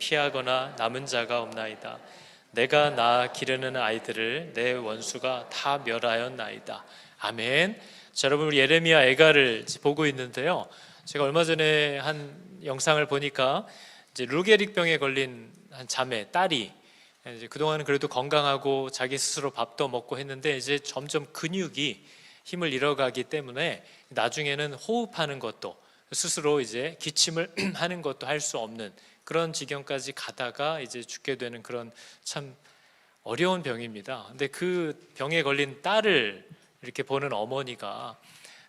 피하거나 남은 자가 없나이다. 내가 낳아 기르는 아이들을 내 원수가 다 멸하였나이다. 아멘. 자, 여러분, 우리 예레미야 애가를 보고 있는데요. 제가 얼마 전에 한 영상을 보니까 이제 루게릭병에 걸린 한 자매, 딸이 이제 그동안은 그래도 건강하고 자기 스스로 밥도 먹고 했는데 이제 점점 근육이 힘을 잃어가기 때문에 나중에는 호흡하는 것도 스스로 이제 기침을 하는 것도 할 수 없는 그런 지경까지 가다가 이제 죽게 되는 그런 참 어려운 병입니다. 근데 그 병에 걸린 딸을 이렇게 보는 어머니가,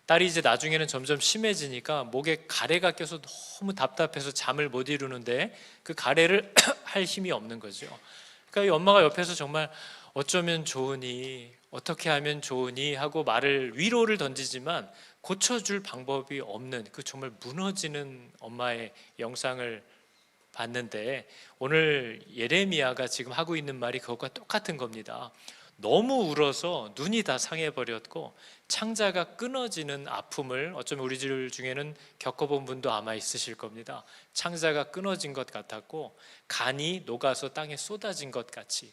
딸이 이제 나중에는 점점 심해지니까 목에 가래가 껴서 너무 답답해서 잠을 못 이루는데 그 가래를 할 힘이 없는 거죠. 그러니까 이 엄마가 옆에서 정말 어쩌면 좋으니, 어떻게 하면 좋으니 하고 위로를 던지지만 고쳐줄 방법이 없는 그 정말 무너지는 엄마의 영상을 봤는데, 오늘 예레미야가 지금 하고 있는 말이 그것과 똑같은 겁니다. 너무 울어서 눈이 다 상해버렸고 창자가 끊어지는 아픔을 어쩌면 우리들 중에는 겪어본 분도 아마 있으실 겁니다. 창자가 끊어진 것 같았고 간이 녹아서 땅에 쏟아진 것 같이,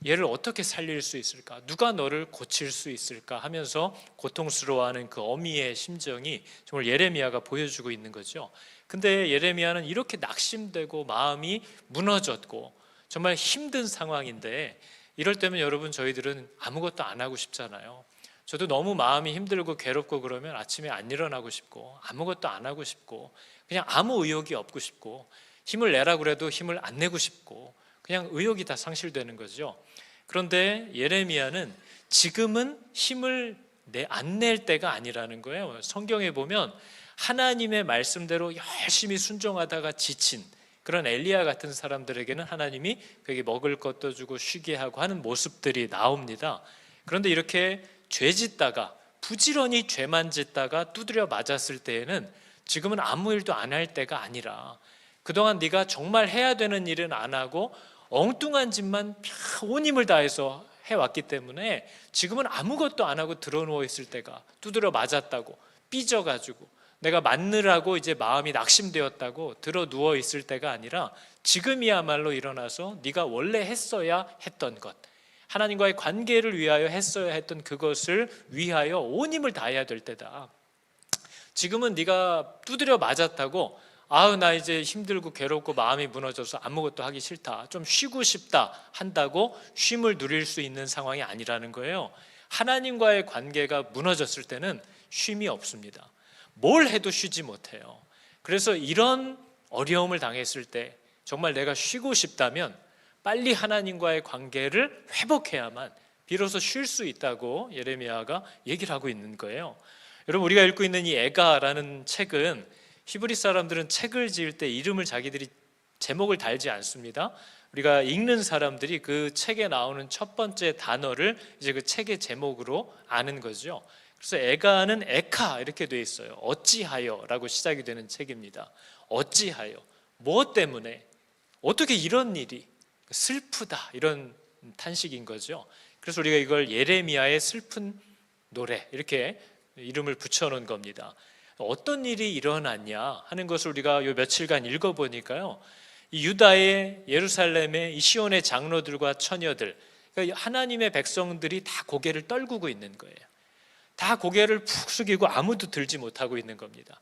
얘를 어떻게 살릴 수 있을까? 누가 너를 고칠 수 있을까? 하면서 고통스러워하는 그 어미의 심정이 정말 예레미야가 보여주고 있는 거죠. 근데 예레미야는 이렇게 낙심되고 마음이 무너졌고 정말 힘든 상황인데, 이럴 때면 여러분, 저희들은 아무것도 안 하고 싶잖아요. 저도 너무 마음이 힘들고 괴롭고 그러면 아침에 안 일어나고 싶고 아무것도 안 하고 싶고 그냥 아무 의욕이 없고 싶고 힘을 내라고 해도 힘을 안 내고 싶고 그냥 의욕이 다 상실되는 거죠. 그런데 예레미야는 지금은 힘을 안 낼 때가 아니라는 거예요. 성경에 보면 하나님의 말씀대로 열심히 순종하다가 지친 그런 엘리야 같은 사람들에게는 하나님이 그에게 먹을 것도 주고 쉬게 하고 하는 모습들이 나옵니다. 그런데 이렇게 죄 짓다가 부지런히 죄만 짓다가 두드려 맞았을 때에는 지금은 아무 일도 안 할 때가 아니라, 그동안 네가 정말 해야 되는 일은 안 하고 엉뚱한 짓만 온 힘을 다해서 해왔기 때문에 지금은 아무것도 안 하고 드러누워 있을 때가, 두드려 맞았다고 삐져가지고 내가 맞느라고 이제 마음이 낙심되었다고 들어 누워 있을 때가 아니라 지금이야말로 일어나서 네가 원래 했어야 했던 것, 하나님과의 관계를 위하여 했어야 했던 그것을 위하여 온 힘을 다해야 될 때다. 지금은 네가 두드려 맞았다고 아우 나 이제 힘들고 괴롭고 마음이 무너져서 아무것도 하기 싫다, 좀 쉬고 싶다 한다고 쉼을 누릴 수 있는 상황이 아니라는 거예요. 하나님과의 관계가 무너졌을 때는 쉼이 없습니다. 뭘 해도 쉬지 못해요. 그래서 이런 어려움을 당했을 때 정말 내가 쉬고 싶다면 빨리 하나님과의 관계를 회복해야만 비로소 쉴 수 있다고 예레미야가 얘기를 하고 있는 거예요. 여러분, 우리가 읽고 있는 이 애가라는 책은, 히브리 사람들은 책을 지을 때 이름을 자기들이 제목을 달지 않습니다. 우리가 읽는 사람들이 그 책에 나오는 첫 번째 단어를 이제 그 책의 제목으로 아는 거죠. 그래서 애가는 에카 이렇게 돼 있어요. 어찌하여라고 시작이 되는 책입니다. 어찌하여, 무엇 때문에, 어떻게 이런 일이, 슬프다 이런 탄식인 거죠. 그래서 우리가 이걸 예레미야의 슬픈 노래 이렇게 이름을 붙여놓은 겁니다. 어떤 일이 일어났냐 하는 것을 우리가 요 며칠간 읽어보니까요, 이 유다의 예루살렘의 이 시온의 장로들과 처녀들, 그러니까 하나님의 백성들이 다 고개를 떨구고 있는 거예요. 다 고개를 푹 숙이고 아무도 들지 못하고 있는 겁니다.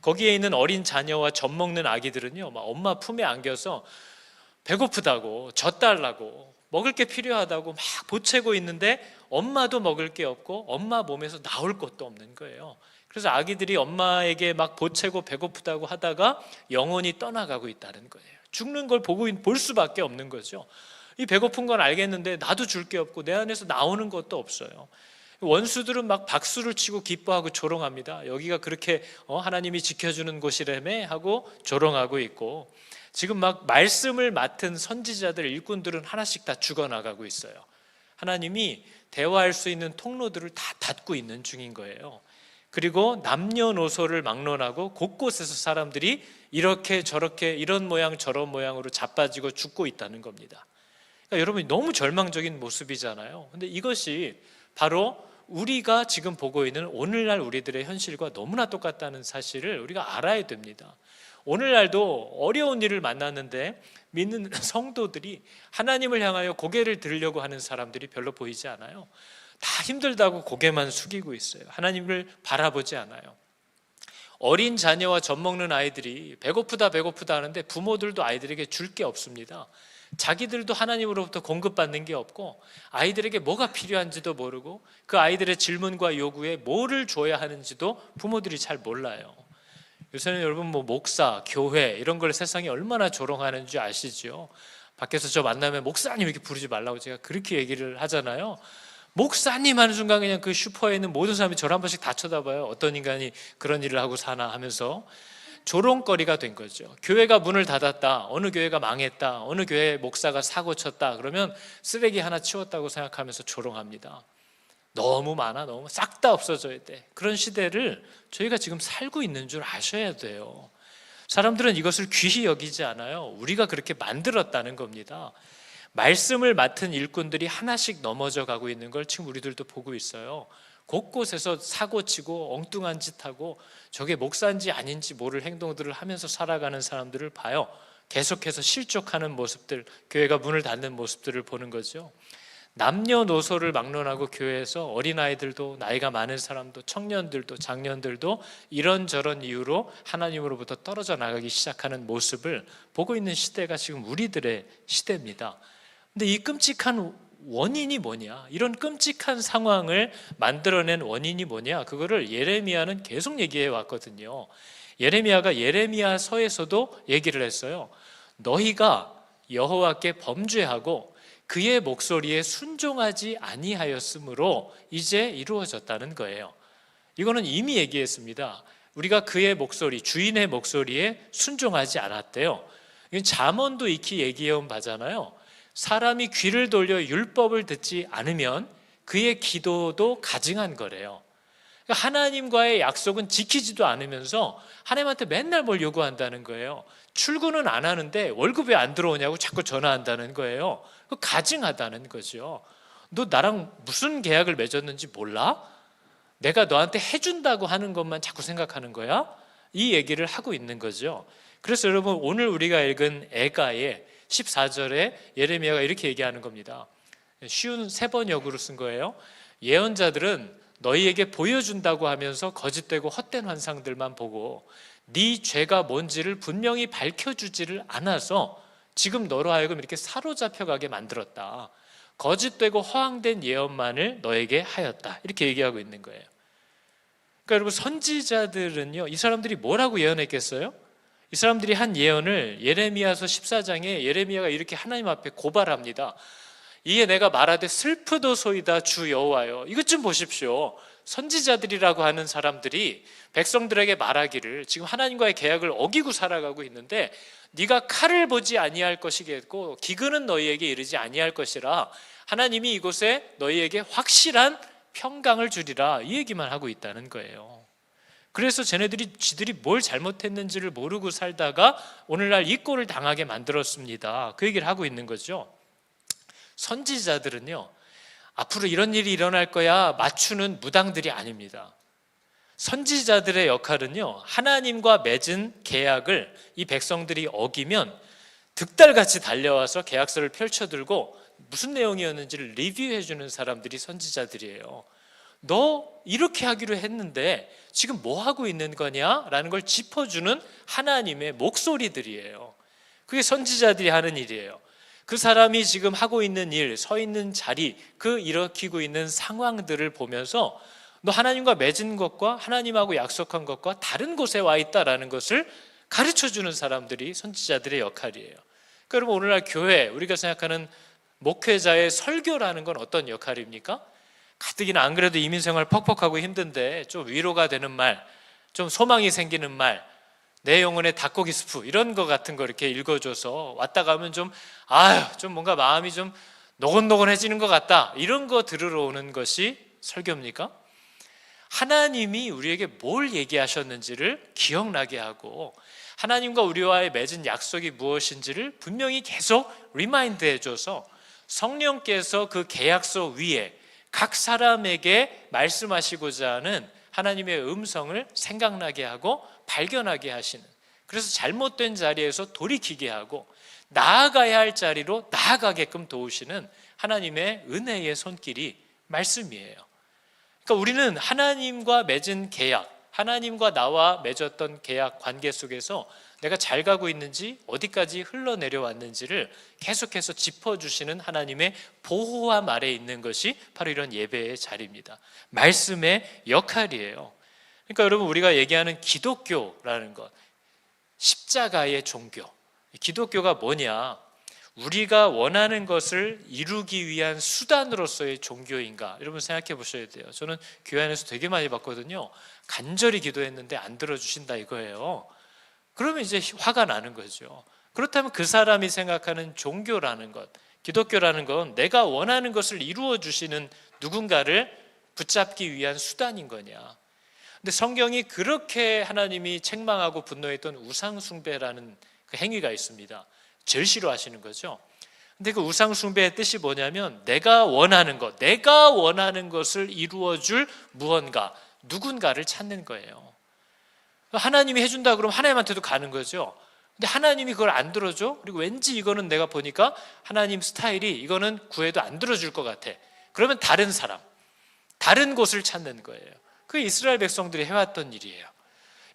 거기에 있는 어린 자녀와 젖 먹는 아기들은요, 막 엄마 품에 안겨서 배고프다고, 젖 달라고, 먹을 게 필요하다고 막 보채고 있는데 엄마도 먹을 게 없고 엄마 몸에서 나올 것도 없는 거예요. 그래서 아기들이 엄마에게 막 보채고 배고프다고 하다가 영혼이 떠나가고 있다는 거예요. 죽는 걸 볼 수밖에 없는 거죠. 이 배고픈 건 알겠는데 나도 줄 게 없고 내 안에서 나오는 것도 없어요. 원수들은 막 박수를 치고 기뻐하고 조롱합니다. 여기가 그렇게 하나님이 지켜주는 곳이라며 하고 조롱하고 있고, 지금 막 말씀을 맡은 선지자들, 일꾼들은 하나씩 다 죽어나가고 있어요. 하나님이 대화할 수 있는 통로들을 다 닫고 있는 중인 거예요. 그리고 남녀노소를 막론하고 곳곳에서 사람들이 이렇게 저렇게 이런 모양 저런 모양으로 자빠지고 죽고 있다는 겁니다. 그러니까 여러분이 너무 절망적인 모습이잖아요. 근데 이것이 바로 우리가 지금 보고 있는 오늘날 우리들의 현실과 너무나 똑같다는 사실을 우리가 알아야 됩니다. 오늘날도 어려운 일을 만났는데 믿는 성도들이 하나님을 향하여 고개를 들으려고 하는 사람들이 별로 보이지 않아요. 다 힘들다고 고개만 숙이고 있어요. 하나님을 바라보지 않아요. 어린 자녀와 젖 먹는 아이들이 배고프다 하는데 부모들도 아이들에게 줄 게 없습니다. 자기들도 하나님으로부터 공급받는 게 없고 아이들에게 뭐가 필요한지도 모르고 그 아이들의 질문과 요구에 뭐를 줘야 하는지도 부모들이 잘 몰라요. 요새는 여러분 목사, 교회 이런 걸 세상이 얼마나 조롱하는지 아시죠? 밖에서 저 만나면 목사님 이렇게 부르지 말라고 제가 그렇게 얘기를 하잖아요. 목사님 하는 순간 그냥 그 슈퍼에 있는 모든 사람이 저를 한 번씩 다 쳐다봐요. 어떤 인간이 그런 일을 하고 사나 하면서 조롱거리가 된 거죠. 교회가 문을 닫았다, 어느 교회가 망했다, 어느 교회 목사가 사고 쳤다 그러면 쓰레기 하나 치웠다고 생각하면서 조롱합니다. 너무 많아, 너무 싹 다 없어져야 돼. 그런 시대를 저희가 지금 살고 있는 줄 아셔야 돼요. 사람들은 이것을 귀히 여기지 않아요. 우리가 그렇게 만들었다는 겁니다. 말씀을 맡은 일꾼들이 하나씩 넘어져 가고 있는 걸 지금 우리들도 보고 있어요. 곳곳에서 사고치고 엉뚱한 짓하고 저게 목사인지 아닌지 모를 행동들을 하면서 살아가는 사람들을 봐요. 계속해서 실족하는 모습들, 교회가 문을 닫는 모습들을 보는 거죠. 남녀노소를 막론하고 교회에서 어린아이들도 나이가 많은 사람도 청년들도 장년들도 이런저런 이유로 하나님으로부터 떨어져 나가기 시작하는 모습을 보고 있는 시대가 지금 우리들의 시대입니다. 근데 이 끔찍한 원인이 뭐냐? 이런 끔찍한 상황을 만들어낸 원인이 뭐냐? 그거를 예레미야는 계속 얘기해 왔거든요. 예레미야가 예레미야서에서도 얘기를 했어요. 너희가 여호와께 범죄하고 그의 목소리에 순종하지 아니하였으므로 이제 이루어졌다는 거예요. 이거는 이미 얘기했습니다. 우리가 그의 목소리, 주인의 목소리에 순종하지 않았대요. 이건 잠언도 익히 얘기해온 바잖아요. 사람이 귀를 돌려 율법을 듣지 않으면 그의 기도도 가증한 거래요. 그러니까 하나님과의 약속은 지키지도 않으면서 하나님한테 맨날 뭘 요구한다는 거예요. 출근은 안 하는데 월급이 안 들어오냐고 자꾸 전화한다는 거예요. 가증하다는 거죠. 너 나랑 무슨 계약을 맺었는지 몰라? 내가 너한테 해준다고 하는 것만 자꾸 생각하는 거야? 이 얘기를 하고 있는 거죠. 그래서 여러분 오늘 우리가 읽은 에가의 14절에 예레미야가 이렇게 얘기하는 겁니다. 쉬운 3번역으로 쓴 거예요. 예언자들은 너희에게 보여준다고 하면서 거짓되고 헛된 환상들만 보고 네 죄가 뭔지를 분명히 밝혀주지를 않아서 지금 너로 하여금 이렇게 사로잡혀가게 만들었다. 거짓되고 허황된 예언만을 너에게 하였다. 이렇게 얘기하고 있는 거예요. 그러니까 여러분 선지자들은요, 이 사람들이 뭐라고 예언했겠어요? 이 사람들이 한 예언을 예레미야서 14장에 예레미야가 이렇게 하나님 앞에 고발합니다. 이에 내가 말하되 슬프도소이다 주 여호와여. 이것 좀 보십시오. 선지자들이라고 하는 사람들이 백성들에게 말하기를 지금 하나님과의 계약을 어기고 살아가고 있는데 네가 칼을 보지 아니할 것이겠고 기근은 너희에게 이르지 아니할 것이라 하나님이 이곳에 너희에게 확실한 평강을 주리라 이 얘기만 하고 있다는 거예요. 그래서 지들이 뭘 잘못했는지를 모르고 살다가 오늘날 이 꼴을 당하게 만들었습니다. 그 얘기를 하고 있는 거죠. 선지자들은요, 앞으로 이런 일이 일어날 거야 맞추는 무당들이 아닙니다. 선지자들의 역할은요, 하나님과 맺은 계약을 이 백성들이 어기면 득달같이 달려와서 계약서를 펼쳐들고 무슨 내용이었는지를 리뷰해 주는 사람들이 선지자들이에요. 너 이렇게 하기로 했는데 지금 뭐 하고 있는 거냐라는 걸 짚어주는 하나님의 목소리들이에요. 그게 선지자들이 하는 일이에요. 그 사람이 지금 하고 있는 일, 서 있는 자리, 그 일으키고 있는 상황들을 보면서 너 하나님과 맺은 것과 하나님하고 약속한 것과 다른 곳에 와 있다라는 것을 가르쳐주는 사람들이 선지자들의 역할이에요. 그러니까 여러분 오늘날 교회, 우리가 생각하는 목회자의 설교라는 건 어떤 역할입니까? 가뜩이나 안 그래도 이민생활 퍽퍽하고 힘든데 좀 위로가 되는 말, 좀 소망이 생기는 말, 내 영혼의 닭고기 스프 이런 거 같은 거 이렇게 읽어줘서 왔다 가면 좀 뭔가 마음이 좀 노곤노곤해지는 것 같다, 이런 거 들으러 오는 것이 설교입니까? 하나님이 우리에게 뭘 얘기하셨는지를 기억나게 하고 하나님과 우리와의 맺은 약속이 무엇인지를 분명히 계속 리마인드 해줘서 성령께서 그 계약서 위에 각 사람에게 말씀하시고자 하는 하나님의 음성을 생각나게 하고 발견하게 하시는 그래서 잘못된 자리에서 돌이키게 하고 나아가야 할 자리로 나아가게끔 도우시는 하나님의 은혜의 손길이 말씀이에요. 그러니까 우리는 하나님과 맺은 계약, 하나님과 나와 맺었던 계약 관계 속에서 내가 잘 가고 있는지, 어디까지 흘러내려왔는지를 계속해서 짚어주시는 하나님의 보호함 아래에 있는 것이 바로 이런 예배의 자리입니다. 말씀의 역할이에요. 그러니까 여러분, 우리가 얘기하는 기독교라는 것, 십자가의 종교, 기독교가 뭐냐? 우리가 원하는 것을 이루기 위한 수단으로서의 종교인가? 여러분 생각해 보셔야 돼요. 저는 교회 안에서 되게 많이 봤거든요. 간절히 기도했는데 안 들어주신다 이거예요. 그러면 이제 화가 나는 거죠. 그렇다면 그 사람이 생각하는 종교라는 것, 기독교라는 건 내가 원하는 것을 이루어 주시는 누군가를 붙잡기 위한 수단인 거냐? 근데 성경이 그렇게 하나님이 책망하고 분노했던 우상 숭배라는 그 행위가 있습니다. 제일 싫어하시는 거죠. 근데 그 우상 숭배의 뜻이 뭐냐면 내가 원하는 것을 이루어 줄 무언가, 누군가를 찾는 거예요. 하나님이 해준다 그러면 하나님한테도 가는 거죠. 근데 하나님이 그걸 안 들어줘. 그리고 왠지 이거는 내가 보니까 하나님 스타일이 이거는 구해도 안 들어줄 것 같아. 그러면 다른 사람, 다른 곳을 찾는 거예요. 그게 이스라엘 백성들이 해왔던 일이에요.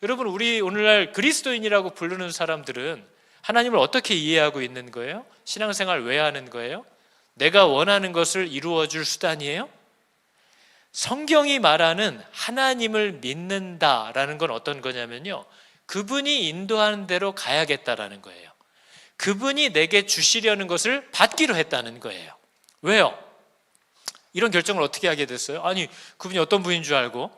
여러분, 우리 오늘날 그리스도인이라고 부르는 사람들은 하나님을 어떻게 이해하고 있는 거예요? 신앙생활 왜 하는 거예요? 내가 원하는 것을 이루어줄 수단이에요? 성경이 말하는 하나님을 믿는다라는 건 어떤 거냐면요, 그분이 인도하는 대로 가야겠다라는 거예요. 그분이 내게 주시려는 것을 받기로 했다는 거예요. 왜요? 이런 결정을 어떻게 하게 됐어요? 아니, 그분이 어떤 분인 줄 알고,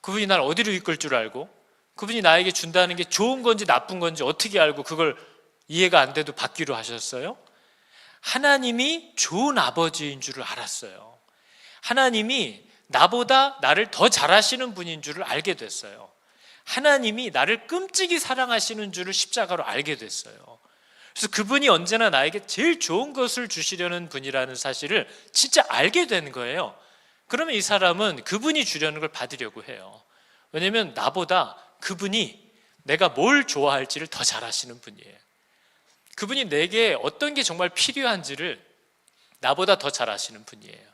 그분이 날 어디로 이끌 줄 알고, 그분이 나에게 준다는 게 좋은 건지 나쁜 건지 어떻게 알고 그걸 이해가 안 돼도 받기로 하셨어요? 하나님이 좋은 아버지인 줄을 알았어요. 하나님이 나보다 나를 더 잘하시는 분인 줄을 알게 됐어요. 하나님이 나를 끔찍이 사랑하시는 줄을 십자가로 알게 됐어요. 그래서 그분이 언제나 나에게 제일 좋은 것을 주시려는 분이라는 사실을 진짜 알게 된 거예요. 그러면 이 사람은 그분이 주려는 걸 받으려고 해요. 왜냐하면 나보다 그분이 내가 뭘 좋아할지를 더 잘 아시는 분이에요. 그분이 내게 어떤 게 정말 필요한지를 나보다 더 잘 아시는 분이에요.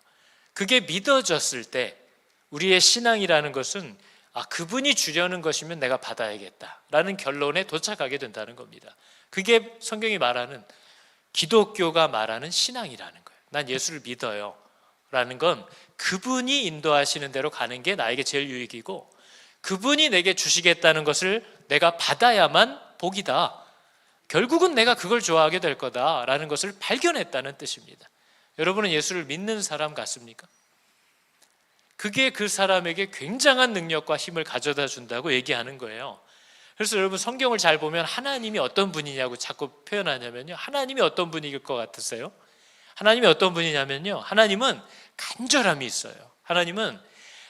그게 믿어졌을 때 우리의 신앙이라는 것은 그분이 주려는 것이면 내가 받아야겠다라는 결론에 도착하게 된다는 겁니다. 그게 성경이 말하는, 기독교가 말하는 신앙이라는 거예요. 난 예수를 믿어요 라는 건 그분이 인도하시는 대로 가는 게 나에게 제일 유익이고, 그분이 내게 주시겠다는 것을 내가 받아야만 복이다, 결국은 내가 그걸 좋아하게 될 거다라는 것을 발견했다는 뜻입니다. 여러분은 예수를 믿는 사람 같습니까? 그게 그 사람에게 굉장한 능력과 힘을 가져다 준다고 얘기하는 거예요. 그래서 여러분, 성경을 잘 보면 하나님이 어떤 분이냐고 자꾸 표현하냐면요, 하나님이 어떤 분일 것 같으세요? 하나님이 어떤 분이냐면요, 하나님은 간절함이 있어요. 하나님은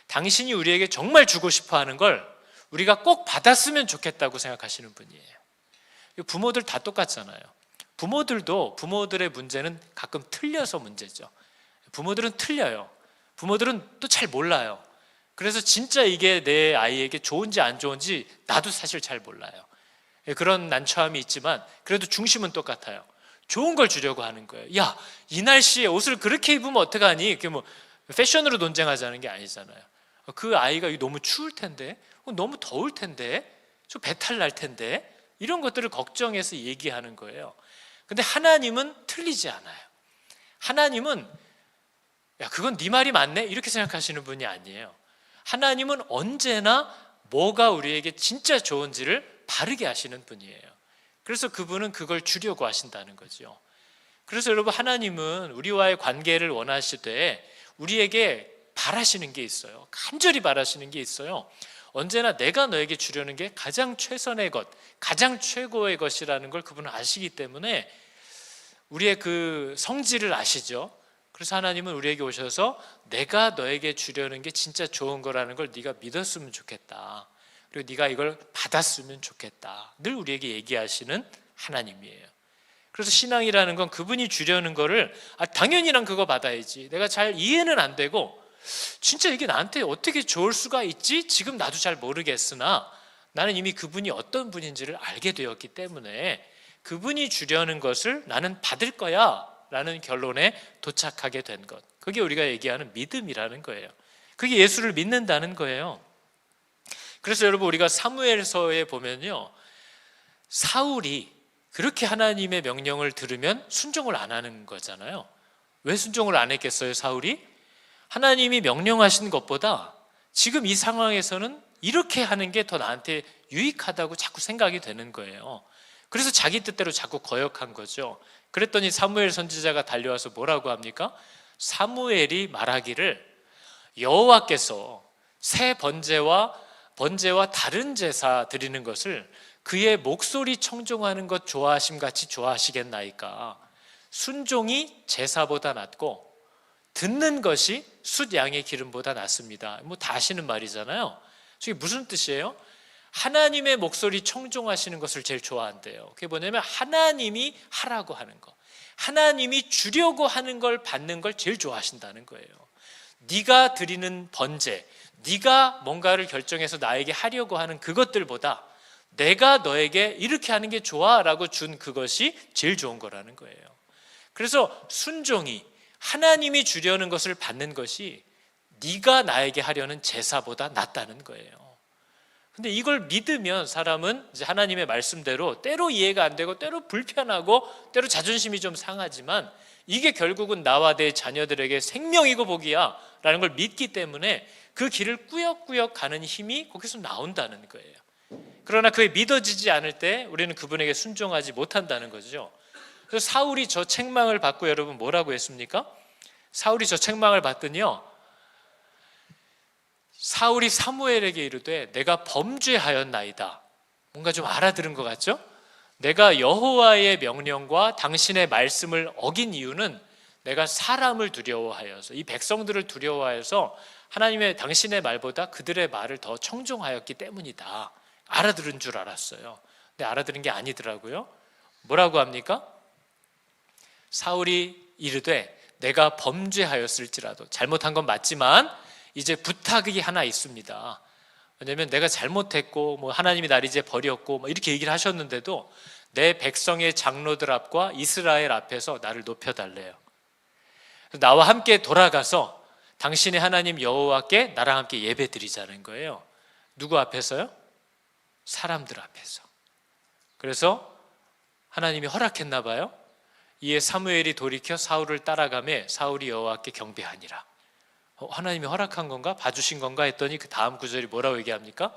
당신이 우리에게 정말 주고 싶어 하는 걸 우리가 꼭 받았으면 좋겠다고 생각하시는 분이에요. 부모들 다 똑같잖아요. 부모들도 부모들의 문제는 가끔 틀려서 문제죠. 부모들은 틀려요. 부모들은 또 잘 몰라요. 그래서 진짜 이게 내 아이에게 좋은지 안 좋은지 나도 사실 잘 몰라요. 그런 난처함이 있지만 그래도 중심은 똑같아요. 좋은 걸 주려고 하는 거예요. 야, 이 날씨에 옷을 그렇게 입으면 어떡하니? 이렇게 뭐 패션으로 논쟁하자는 게 아니잖아요. 그 아이가 너무 추울 텐데, 너무 더울 텐데, 저 배탈 날 텐데, 이런 것들을 걱정해서 얘기하는 거예요. 근데 하나님은 틀리지 않아요. 하나님은 야, 그건 네 말이 맞네 이렇게 생각하시는 분이 아니에요. 하나님은 언제나 뭐가 우리에게 진짜 좋은지를 바르게 하시는 분이에요. 그래서 그분은 그걸 주려고 하신다는 거죠. 그래서 여러분, 하나님은 우리와의 관계를 원하시되 우리에게 바라시는 게 있어요. 간절히 바라시는 게 있어요. 언제나 내가 너에게 주려는 게 가장 최선의 것, 가장 최고의 것이라는 걸 그분은 아시기 때문에 우리의 그 성질을 아시죠. 그래서 하나님은 우리에게 오셔서 내가 너에게 주려는 게 진짜 좋은 거라는 걸 네가 믿었으면 좋겠다, 그리고 네가 이걸 받았으면 좋겠다, 늘 우리에게 얘기하시는 하나님이에요. 그래서 신앙이라는 건 그분이 주려는 거를 당연히 난 그거 받아야지, 내가 잘 이해는 안 되고 진짜 이게 나한테 어떻게 좋을 수가 있지? 지금 나도 잘 모르겠으나 나는 이미 그분이 어떤 분인지를 알게 되었기 때문에 그분이 주려는 것을 나는 받을 거야 라는 결론에 도착하게 된 것, 그게 우리가 얘기하는 믿음이라는 거예요. 그게 예수를 믿는다는 거예요. 그래서 여러분, 우리가 사무엘서에 보면요, 사울이 그렇게 하나님의 명령을 들으면 순종을 안 하는 거잖아요. 왜 순종을 안 했겠어요? 사울이 하나님이 명령하신 것보다 지금 이 상황에서는 이렇게 하는 게 더 나한테 유익하다고 자꾸 생각이 되는 거예요. 그래서 자기 뜻대로 자꾸 거역한 거죠. 그랬더니 사무엘 선지자가 달려와서 뭐라고 합니까? 사무엘이 말하기를 여호와께서 새 번제와 다른 제사 드리는 것을 그의 목소리 청종하는 것 좋아하심 같이 좋아하시겠나이까? 순종이 제사보다 낫고 듣는 것이 숫 양의 기름보다 낫습니다. 뭐 다 아시는 말이잖아요. 이게 무슨 뜻이에요? 하나님의 목소리 청종하시는 것을 제일 좋아한대요. 그게 뭐냐면 하나님이 하라고 하는 거, 하나님이 주려고 하는 걸 받는 걸 제일 좋아하신다는 거예요. 네가 드리는 번제, 네가 뭔가를 결정해서 나에게 하려고 하는 그것들보다 내가 너에게 이렇게 하는 게 좋아라고 준 그것이 제일 좋은 거라는 거예요. 그래서 순종이 하나님이 주려는 것을 받는 것이 네가 나에게 하려는 제사보다 낫다는 거예요. 근데 이걸 믿으면 사람은 이제 하나님의 말씀대로 때로 이해가 안 되고 때로 불편하고 때로 자존심이 좀 상하지만 이게 결국은 나와 내 자녀들에게 생명이고 복이야 라는 걸 믿기 때문에 그 길을 꾸역꾸역 가는 힘이 거기서 나온다는 거예요. 그러나 그게 믿어지지 않을 때 우리는 그분에게 순종하지 못한다는 거죠. 그래서 사울이 저 책망을 받고 여러분 뭐라고 했습니까? 사울이 저 책망을 받더니요, 사울이 사무엘에게 이르되 내가 범죄하였나이다. 뭔가 좀 알아들은 것 같죠? 내가 여호와의 명령과 당신의 말씀을 어긴 이유는 내가 사람을 두려워하여서, 이 백성들을 두려워하여서 하나님의 당신의 말보다 그들의 말을 더 청종하였기 때문이다. 알아들은 줄 알았어요. 근데 알아들은 게 아니더라고요. 뭐라고 합니까? 사울이 이르되 내가 범죄하였을지라도, 잘못한 건 맞지만 이제 부탁이 하나 있습니다. 왜냐하면 내가 잘못했고 뭐 하나님이 날 이제 버렸고 뭐 이렇게 얘기를 하셨는데도 내 백성의 장로들 앞과 이스라엘 앞에서 나를 높여달래요. 나와 함께 돌아가서 당신의 하나님 여호와께 나랑 함께 예배 드리자는 거예요. 누구 앞에서요? 사람들 앞에서. 그래서 하나님이 허락했나 봐요. 이에 사무엘이 돌이켜 사울을 따라가매 사울이 여호와께 경배하니라. 하나님이 허락한 건가? 봐주신 건가? 했더니 그 다음 구절이 뭐라고 얘기합니까?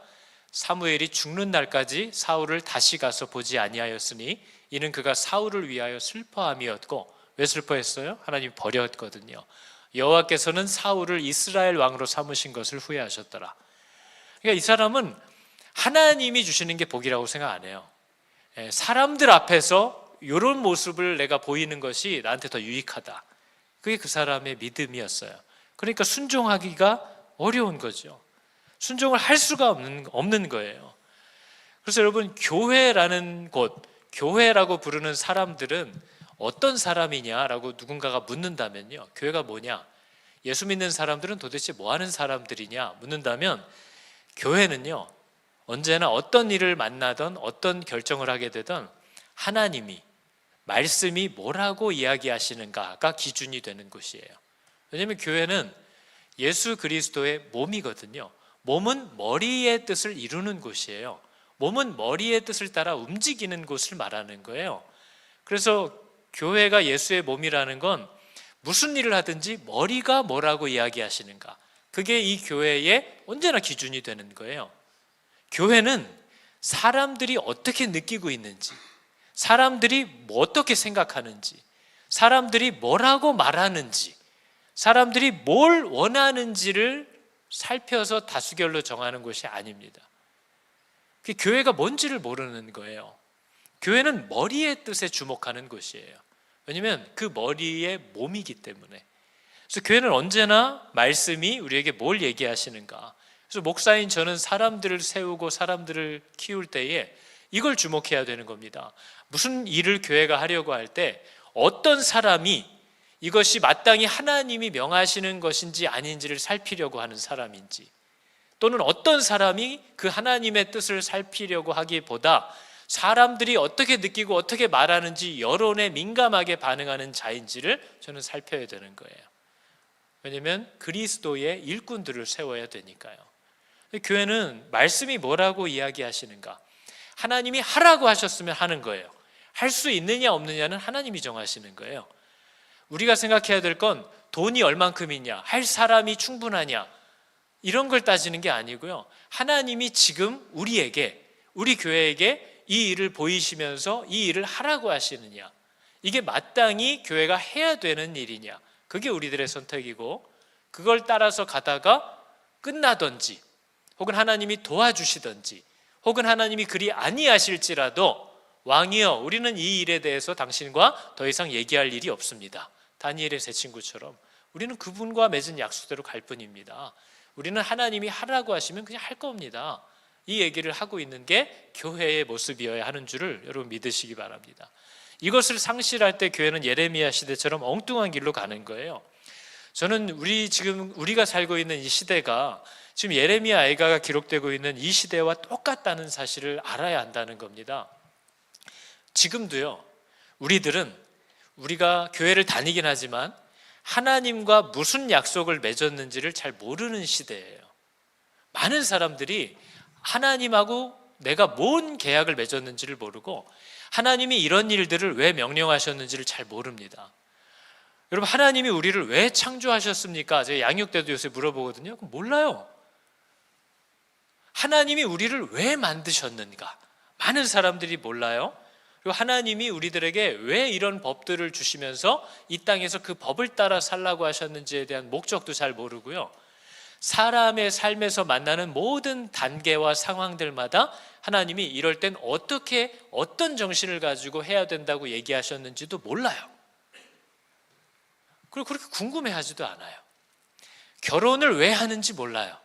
사무엘이 죽는 날까지 사울을 다시 가서 보지 아니하였으니 이는 그가 사울을 위하여 슬퍼함이었고, 왜 슬퍼했어요? 하나님이 버렸거든요. 여호와께서는 사울을 이스라엘 왕으로 삼으신 것을 후회하셨더라. 그러니까 이 사람은 하나님이 주시는 게 복이라고 생각 안 해요. 사람들 앞에서 이런 모습을 내가 보이는 것이 나한테 더 유익하다. 그게 그 사람의 믿음이었어요. 그러니까 순종하기가 어려운 거죠. 순종을 할 수가 없는 거예요. 그래서 여러분, 교회라는 곳, 교회라고 부르는 사람들은 어떤 사람이냐라고 누군가가 묻는다면요, 교회가 뭐냐, 예수 믿는 사람들은 도대체 뭐 하는 사람들이냐 묻는다면, 교회는요 언제나 어떤 일을 만나든 어떤 결정을 하게 되든 하나님이, 말씀이 뭐라고 이야기하시는가가 기준이 되는 곳이에요. 왜냐하면 교회는 예수 그리스도의 몸이거든요. 몸은 머리의 뜻을 이루는 곳이에요. 몸은 머리의 뜻을 따라 움직이는 곳을 말하는 거예요. 그래서 교회가 예수의 몸이라는 건 무슨 일을 하든지 머리가 뭐라고 이야기하시는가, 그게 이 교회의 언제나 기준이 되는 거예요. 교회는 사람들이 어떻게 느끼고 있는지, 사람들이 어떻게 생각하는지, 사람들이 뭐라고 말하는지, 사람들이 뭘 원하는지를 살펴서 다수결로 정하는 것이 아닙니다. 그 교회가 뭔지를 모르는 거예요. 교회는 머리의 뜻에 주목하는 곳이에요. 왜냐하면 그 머리의 몸이기 때문에. 그래서 교회는 언제나 말씀이 우리에게 뭘 얘기하시는가. 그래서 목사인 저는 사람들을 세우고 사람들을 키울 때에 이걸 주목해야 되는 겁니다. 무슨 일을 교회가 하려고 할 때 어떤 사람이 이것이 마땅히 하나님이 명하시는 것인지 아닌지를 살피려고 하는 사람인지, 또는 어떤 사람이 그 하나님의 뜻을 살피려고 하기보다 사람들이 어떻게 느끼고 어떻게 말하는지 여론에 민감하게 반응하는 자인지를 저는 살펴야 되는 거예요. 왜냐하면 그리스도의 일꾼들을 세워야 되니까요. 교회는 말씀이 뭐라고 이야기하시는가? 하나님이 하라고 하셨으면 하는 거예요. 할 수 있느냐 없느냐는 하나님이 정하시는 거예요. 우리가 생각해야 될 건 돈이 얼만큼이냐, 할 사람이 충분하냐, 이런 걸 따지는 게 아니고요. 하나님이 지금 우리에게, 우리 교회에게 이 일을 보이시면서 이 일을 하라고 하시느냐, 이게 마땅히 교회가 해야 되는 일이냐, 그게 우리들의 선택이고, 그걸 따라서 가다가 끝나든지 혹은 하나님이 도와주시든지 혹은 하나님이 그리 아니하실지라도 왕이여, 우리는 이 일에 대해서 당신과 더 이상 얘기할 일이 없습니다. 다니엘의 세 친구처럼 우리는 그분과 맺은 약속대로 갈 뿐입니다. 우리는 하나님이 하라고 하시면 그냥 할 겁니다. 이 얘기를 하고 있는 게 교회의 모습이어야 하는 줄을 여러분 믿으시기 바랍니다. 이것을 상실할 때 교회는 예레미야 시대처럼 엉뚱한 길로 가는 거예요. 저는 우리가 살고 있는 이 시대가 지금 예레미야 애가가 기록되고 있는 이 시대와 똑같다는 사실을 알아야 한다는 겁니다. 지금도요, 우리가 교회를 다니긴 하지만 하나님과 무슨 약속을 맺었는지를 잘 모르는 시대예요. 많은 사람들이 하나님하고 내가 뭔 계약을 맺었는지를 모르고 하나님이 이런 일들을 왜 명령하셨는지를 잘 모릅니다. 여러분, 하나님이 우리를 왜 창조하셨습니까? 제가 양육 때도 요새 물어보거든요. 몰라요. 하나님이 우리를 왜 만드셨는가? 많은 사람들이 몰라요. 그리고 하나님이 우리들에게 왜 이런 법들을 주시면서 이 땅에서 그 법을 따라 살라고 하셨는지에 대한 목적도 잘 모르고요. 사람의 삶에서 만나는 모든 단계와 상황들마다 하나님이 이럴 땐 어떤 정신을 가지고 해야 된다고 얘기하셨는지도 몰라요. 그리고 그렇게 궁금해하지도 않아요. 결혼을 왜 하는지 몰라요.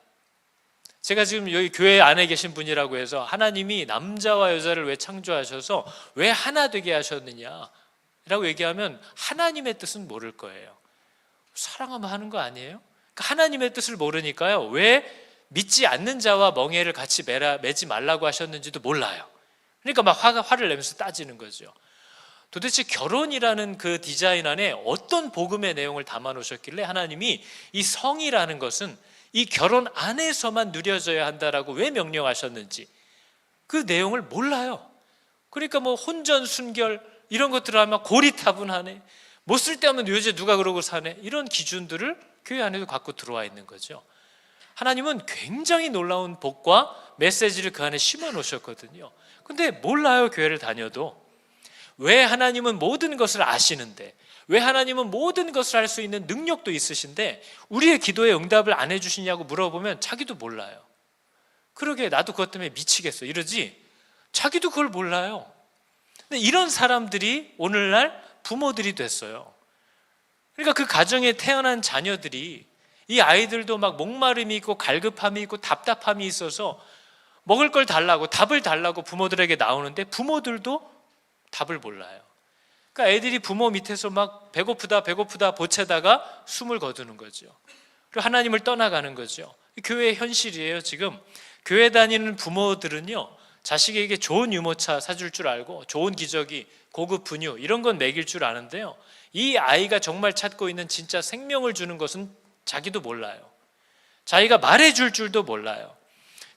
제가 지금 여기 교회 안에 계신 분이라고 해서 하나님이 남자와 여자를 왜 창조하셔서 왜 하나 되게 하셨느냐라고 얘기하면 하나님의 뜻은 모를 거예요. 사랑하면 하는 거 아니에요? 그러니까 하나님의 뜻을 모르니까요, 왜 믿지 않는 자와 멍에를 같이 매지 말라고 하셨는지도 몰라요. 그러니까 막 화를 내면서 따지는 거죠. 도대체 결혼이라는 그 디자인 안에 어떤 복음의 내용을 담아 놓으셨길래 하나님이 이 성이라는 것은 이 결혼 안에서만 누려져야 한다라고 왜 명령하셨는지 그 내용을 몰라요. 그러니까 뭐 혼전, 순결 이런 것들을 하면 고리타분하네, 뭐 쓸데없는 요새 누가 그러고 사네, 이런 기준들을 교회 안에도 갖고 들어와 있는 거죠. 하나님은 굉장히 놀라운 복과 메시지를 그 안에 심어 놓으셨거든요. 근데 몰라요. 교회를 다녀도. 왜 하나님은 모든 것을 아시는데, 왜 하나님은 모든 것을 할 수 있는 능력도 있으신데 우리의 기도에 응답을 안 해주시냐고 물어보면 자기도 몰라요. 그러게 나도 그것 때문에 미치겠어 이러지 자기도 그걸 몰라요. 근데 이런 사람들이 오늘날 부모들이 됐어요. 그러니까 그 가정에 태어난 자녀들이, 이 아이들도 막 목마름이 있고 갈급함이 있고 답답함이 있어서 먹을 걸 달라고, 답을 달라고 부모들에게 나오는데 부모들도 답을 몰라요. 그러니까 애들이 부모 밑에서 막 배고프다 보채다가 숨을 거두는 거죠. 그리고 하나님을 떠나가는 거죠. 교회의 현실이에요. 지금 교회 다니는 부모들은요, 자식에게 좋은 유모차 사줄 줄 알고 좋은 기저귀, 고급 분유 이런 건 먹일 줄 아는데요, 이 아이가 정말 찾고 있는 진짜 생명을 주는 것은 자기도 몰라요. 자기가 말해줄 줄도 몰라요.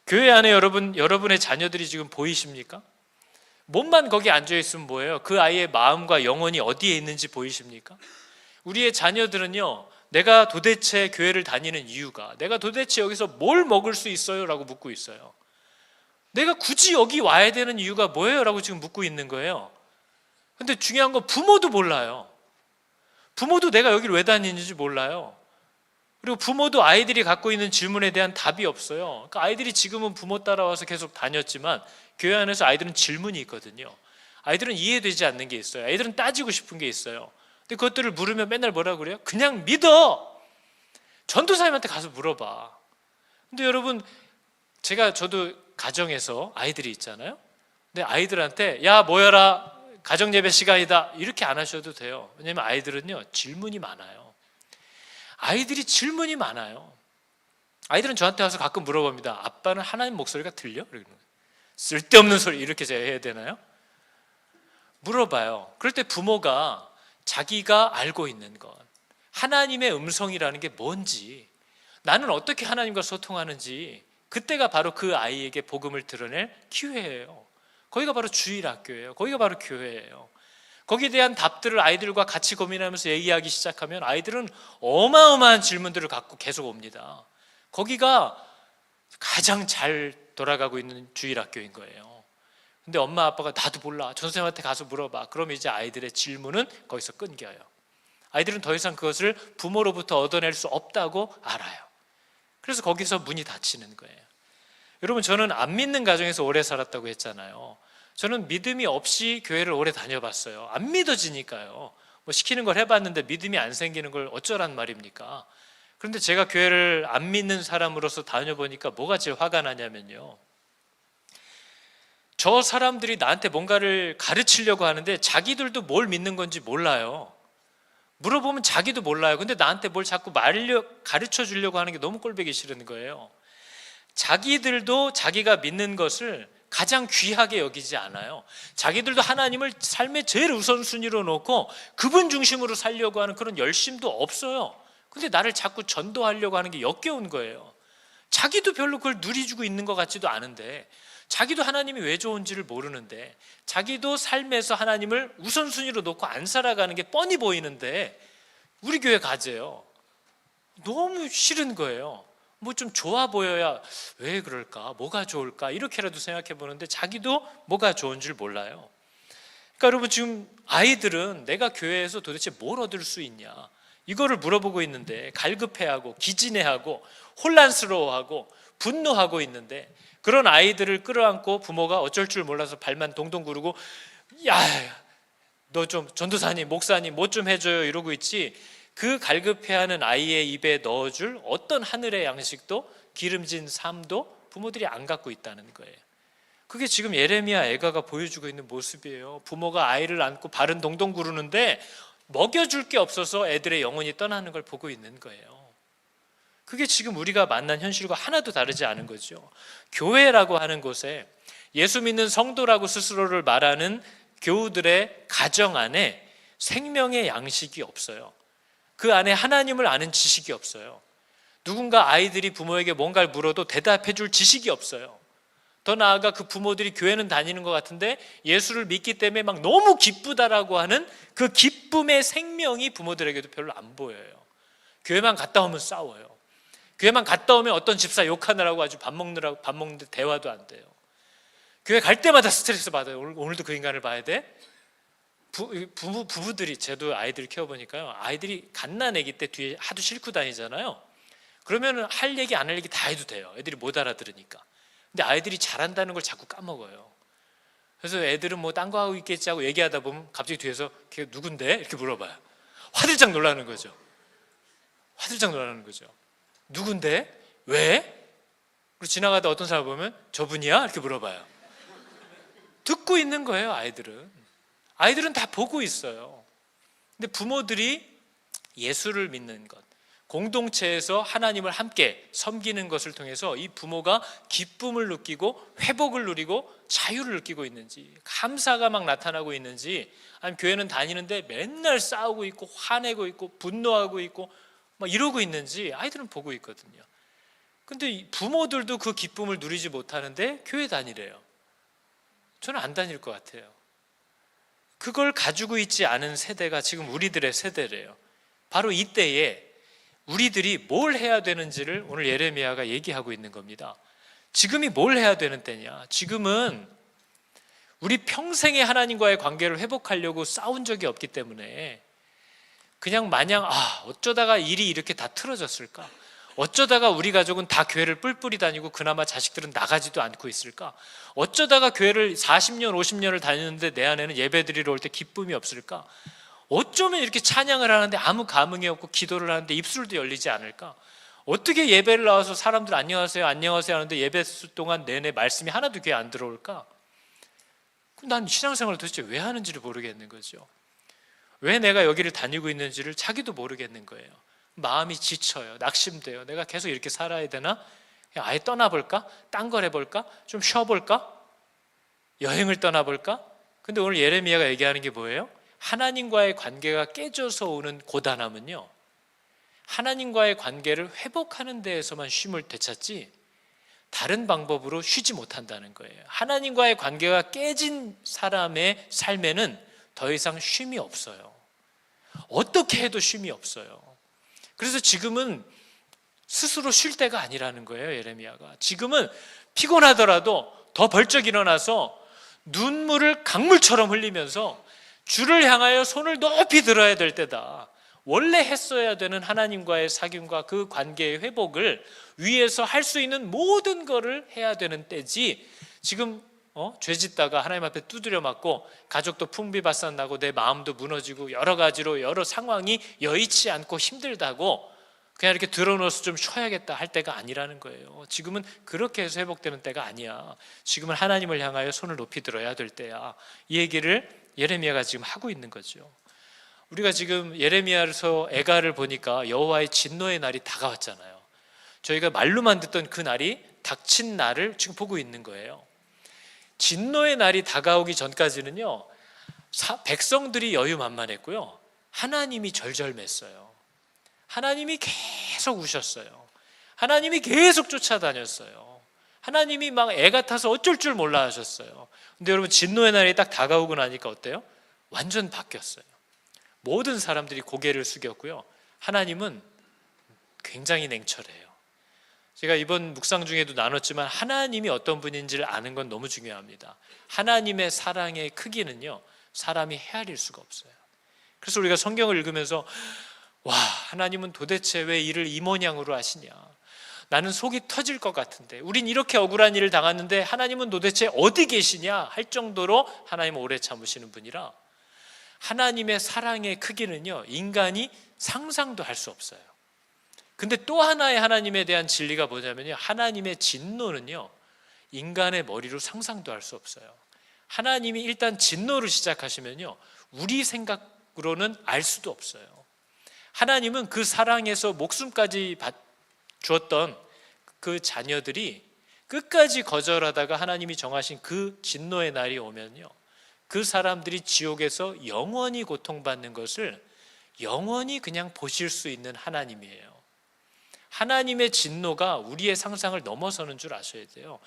교회 안에 여러분의 자녀들이 지금 보이십니까? 몸만 거기 앉아있으면 뭐예요? 그 아이의 마음과 영혼이 어디에 있는지 보이십니까? 우리의 자녀들은요, 내가 도대체 교회를 다니는 이유가, 내가 도대체 여기서 뭘 먹을 수 있어요? 라고 묻고 있어요. 내가 굳이 여기 와야 되는 이유가 뭐예요? 라고 지금 묻고 있는 거예요. 근데 중요한 건 부모도 몰라요. 부모도 내가 여기를 왜 다니는지 몰라요. 그리고 부모도 아이들이 갖고 있는 질문에 대한 답이 없어요. 그러니까 아이들이 지금은 부모 따라와서 계속 다녔지만 교회 안에서 아이들은 질문이 있거든요. 아이들은 이해되지 않는 게 있어요. 아이들은 따지고 싶은 게 있어요. 근데 그것들을 물으면 맨날 뭐라 그래요? 그냥 믿어! 전도사님한테 가서 물어봐. 근데 여러분, 저도 가정에서 아이들이 있잖아요. 근데 아이들한테 야 모여라, 가정예배 시간이다 이렇게 안 하셔도 돼요. 왜냐하면 아이들은요, 질문이 많아요. 아이들이 질문이 많아요. 아이들은 저한테 와서 가끔 물어봅니다. 아빠는 하나님 목소리가 들려? 쓸데없는 소리 이렇게 제가 해야 되나요? 물어봐요. 그럴 때 부모가 자기가 알고 있는 것, 하나님의 음성이라는 게 뭔지, 나는 어떻게 하나님과 소통하는지, 그때가 바로 그 아이에게 복음을 드러낼 기회예요. 거기가 바로 주일학교예요. 거기가 바로 교회예요. 거기에 대한 답들을 아이들과 같이 고민하면서 얘기하기 시작하면 아이들은 어마어마한 질문들을 갖고 계속 옵니다. 거기가 가장 잘 돌아가고 있는 주일학교인 거예요. 근데 엄마 아빠가 나도 몰라, 전선생님한테 가서 물어봐. 그러면 이제 아이들의 질문은 거기서 끊겨요. 아이들은 더 이상 그것을 부모로부터 얻어낼 수 없다고 알아요. 그래서 거기서 문이 닫히는 거예요. 여러분, 저는 안 믿는 가정에서 오래 살았다고 했잖아요. 저는 믿음이 없이 교회를 오래 다녀봤어요. 안 믿어지니까요. 뭐 시키는 걸 해봤는데 믿음이 안 생기는 걸 어쩌란 말입니까? 그런데 제가 교회를 안 믿는 사람으로서 다녀보니까 뭐가 제일 화가 나냐면요, 저 사람들이 나한테 뭔가를 가르치려고 하는데 자기들도 뭘 믿는 건지 몰라요. 물어보면 자기도 몰라요. 근데 나한테 뭘 자꾸 가르쳐 주려고 하는 게 너무 꼴보기 싫은 거예요. 자기들도 자기가 믿는 것을 가장 귀하게 여기지 않아요. 자기들도 하나님을 삶의 제일 우선순위로 놓고 그분 중심으로 살려고 하는 그런 열심도 없어요. 근데 나를 자꾸 전도하려고 하는 게 역겨운 거예요. 자기도 별로 그걸 누리주고 있는 것 같지도 않은데, 자기도 하나님이 왜 좋은지를 모르는데, 자기도 삶에서 하나님을 우선순위로 놓고 안 살아가는 게 뻔히 보이는데 우리 교회 가재요. 너무 싫은 거예요. 뭐 좀 좋아 보여야 왜 그럴까, 뭐가 좋을까 이렇게라도 생각해 보는데 자기도 뭐가 좋은 줄 몰라요. 그러니까 여러분, 지금 아이들은 내가 교회에서 도대체 뭘 얻을 수 있냐 이거를 물어보고 있는데 갈급해하고 기진해하고 혼란스러워하고 분노하고 있는데, 그런 아이들을 끌어안고 부모가 어쩔 줄 몰라서 발만 동동 구르고 야, 너 좀 전도사님, 목사님 뭐 좀 해줘요 이러고 있지, 그 갈급해하는 아이의 입에 넣어줄 어떤 하늘의 양식도 기름진 삶도 부모들이 안 갖고 있다는 거예요. 그게 지금 예레미야 애가가 보여주고 있는 모습이에요. 부모가 아이를 안고 발은 동동 구르는데 먹여줄 게 없어서 애들의 영혼이 떠나는 걸 보고 있는 거예요. 그게 지금 우리가 만난 현실과 하나도 다르지 않은 거죠. 교회라고 하는 곳에 예수 믿는 성도라고 스스로를 말하는 교우들의 가정 안에 생명의 양식이 없어요. 그 안에 하나님을 아는 지식이 없어요. 누군가 아이들이 부모에게 뭔가를 물어도 대답해 줄 지식이 없어요. 더 나아가 그 부모들이 교회는 다니는 것 같은데 예수를 믿기 때문에 막 너무 기쁘다라고 하는 그 기쁨의 생명이 부모들에게도 별로 안 보여요. 교회만 갔다 오면 싸워요. 교회만 갔다 오면 어떤 집사 욕하느라고 아주 밥 먹는데 대화도 안 돼요. 교회 갈 때마다 스트레스 받아요. 오늘도 그 인간을 봐야 돼? 부부들이, 저도 아이들 키워보니까요, 아이들이 갓난아기 때 뒤에 하도 싣고 다니잖아요. 그러면 할 얘기 안 할 얘기 다 해도 돼요. 애들이 못 알아들으니까. 근데 아이들이 잘한다는 걸 자꾸 까먹어요. 그래서 애들은 뭐 딴 거 하고 있겠지 하고 얘기하다 보면 갑자기 뒤에서 걔 누군데? 이렇게 물어봐요. 화들짝 놀라는 거죠. 화들짝 놀라는 거죠. 누군데? 왜? 그리고 지나가다 어떤 사람 보면 저분이야? 이렇게 물어봐요. 듣고 있는 거예요. 아이들은 다 보고 있어요. 근데 부모들이 예수를 믿는 것, 공동체에서 하나님을 함께 섬기는 것을 통해서 이 부모가 기쁨을 느끼고 회복을 누리고 자유를 느끼고 있는지, 감사가 막 나타나고 있는지, 아니면 교회는 다니는데 맨날 싸우고 있고 화내고 있고 분노하고 있고 막 이러고 있는지 아이들은 보고 있거든요. 근데 부모들도 그 기쁨을 누리지 못하는데 교회 다니래요. 저는 안 다닐 것 같아요. 그걸 가지고 있지 않은 세대가 지금 우리들의 세대래요. 바로 이때에 우리들이 뭘 해야 되는지를 오늘 예레미야가 얘기하고 있는 겁니다. 지금이 뭘 해야 되는 때냐? 지금은 우리 평생의 하나님과의 관계를 회복하려고 싸운 적이 없기 때문에 그냥 마냥 어쩌다가 일이 이렇게 다 틀어졌을까? 어쩌다가 우리 가족은 다 교회를 뿔뿔이 다니고 그나마 자식들은 나가지도 않고 있을까? 어쩌다가 교회를 40년, 50년을 다니는데 내 안에는 예배 드리러 올 때 기쁨이 없을까? 어쩌면 이렇게 찬양을 하는데 아무 감흥이 없고 기도를 하는데 입술도 열리지 않을까? 어떻게 예배를 나와서 사람들 안녕하세요, 안녕하세요 하는데 예배 동안 내내 말씀이 하나도 귀에 안 들어올까? 난 신앙생활을 도대체 왜 하는지를 모르겠는 거죠. 왜 내가 여기를 다니고 있는지를 자기도 모르겠는 거예요. 마음이 지쳐요. 낙심돼요. 내가 계속 이렇게 살아야 되나? 그냥 아예 떠나볼까? 딴 걸 해볼까? 좀 쉬어볼까? 여행을 떠나볼까? 근데 오늘 예레미야가 얘기하는 게 뭐예요? 하나님과의 관계가 깨져서 오는 고단함은요, 하나님과의 관계를 회복하는 데에서만 쉼을 되찾지 다른 방법으로 쉬지 못한다는 거예요. 하나님과의 관계가 깨진 사람의 삶에는 더 이상 쉼이 없어요. 어떻게 해도 쉼이 없어요. 그래서 지금은 스스로 쉴 때가 아니라는 거예요. 예레미야가 지금은 피곤하더라도 더 벌쩍 일어나서 눈물을 강물처럼 흘리면서 주를 향하여 손을 높이 들어야 될 때다. 원래 했어야 되는 하나님과의 사귐과 그 관계의 회복을 위해서 할 수 있는 모든 거를 해야 되는 때지, 지금 죄 짓다가 하나님 앞에 두드려 맞고 가족도 풍비박산나고 내 마음도 무너지고 여러 가지로 여러 상황이 여의치 않고 힘들다고 그냥 이렇게 들어놓아서 좀 쉬어야겠다 할 때가 아니라는 거예요. 지금은 그렇게 해서 회복되는 때가 아니야. 지금은 하나님을 향하여 손을 높이 들어야 될 때야. 이 얘기를 예레미야가 지금 하고 있는 거죠. 우리가 지금 예레미야에서 애가를 보니까 여호와의 진노의 날이 다가왔잖아요. 저희가 말로만 듣던 그 날이 닥친 날을 지금 보고 있는 거예요. 진노의 날이 다가오기 전까지는요, 백성들이 여유만만했고요, 하나님이 절절맸어요. 하나님이 계속 우셨어요. 하나님이 계속 쫓아다녔어요. 하나님이 막 애 같아서 어쩔 줄 몰라 하셨어요. 근데 여러분, 진노의 날이 딱 다가오고 나니까 어때요? 완전 바뀌었어요. 모든 사람들이 고개를 숙였고요, 하나님은 굉장히 냉철해요. 제가 이번 묵상 중에도 나눴지만 하나님이 어떤 분인지를 아는 건 너무 중요합니다. 하나님의 사랑의 크기는요, 사람이 헤아릴 수가 없어요. 그래서 우리가 성경을 읽으면서 와, 하나님은 도대체 왜 일을 이 모양으로 하시냐, 나는 속이 터질 것 같은데, 우린 이렇게 억울한 일을 당했는데 하나님은 도대체 어디 계시냐 할 정도로 하나님은 오래 참으시는 분이라, 하나님의 사랑의 크기는요, 인간이 상상도 할 수 없어요. 근데 또 하나의 하나님에 대한 진리가 뭐냐면요, 하나님의 진노는요, 인간의 머리로 상상도 할 수 없어요. 하나님이 일단 진노를 시작하시면요, 우리 생각으로는 알 수도 없어요. 하나님은 그 사랑에서 목숨까지 주었던 그 자녀들이 끝까지 거절하다가 하나님이 정하신 그 진노의 날이 오면요, 그 사람들이 지옥에서 영원히 고통받는 것을 영원히 그냥 보실 수 있는 하나님이에요. 하나님의 진노가 우리의 상상을 넘어서는 줄 아셔야 돼요.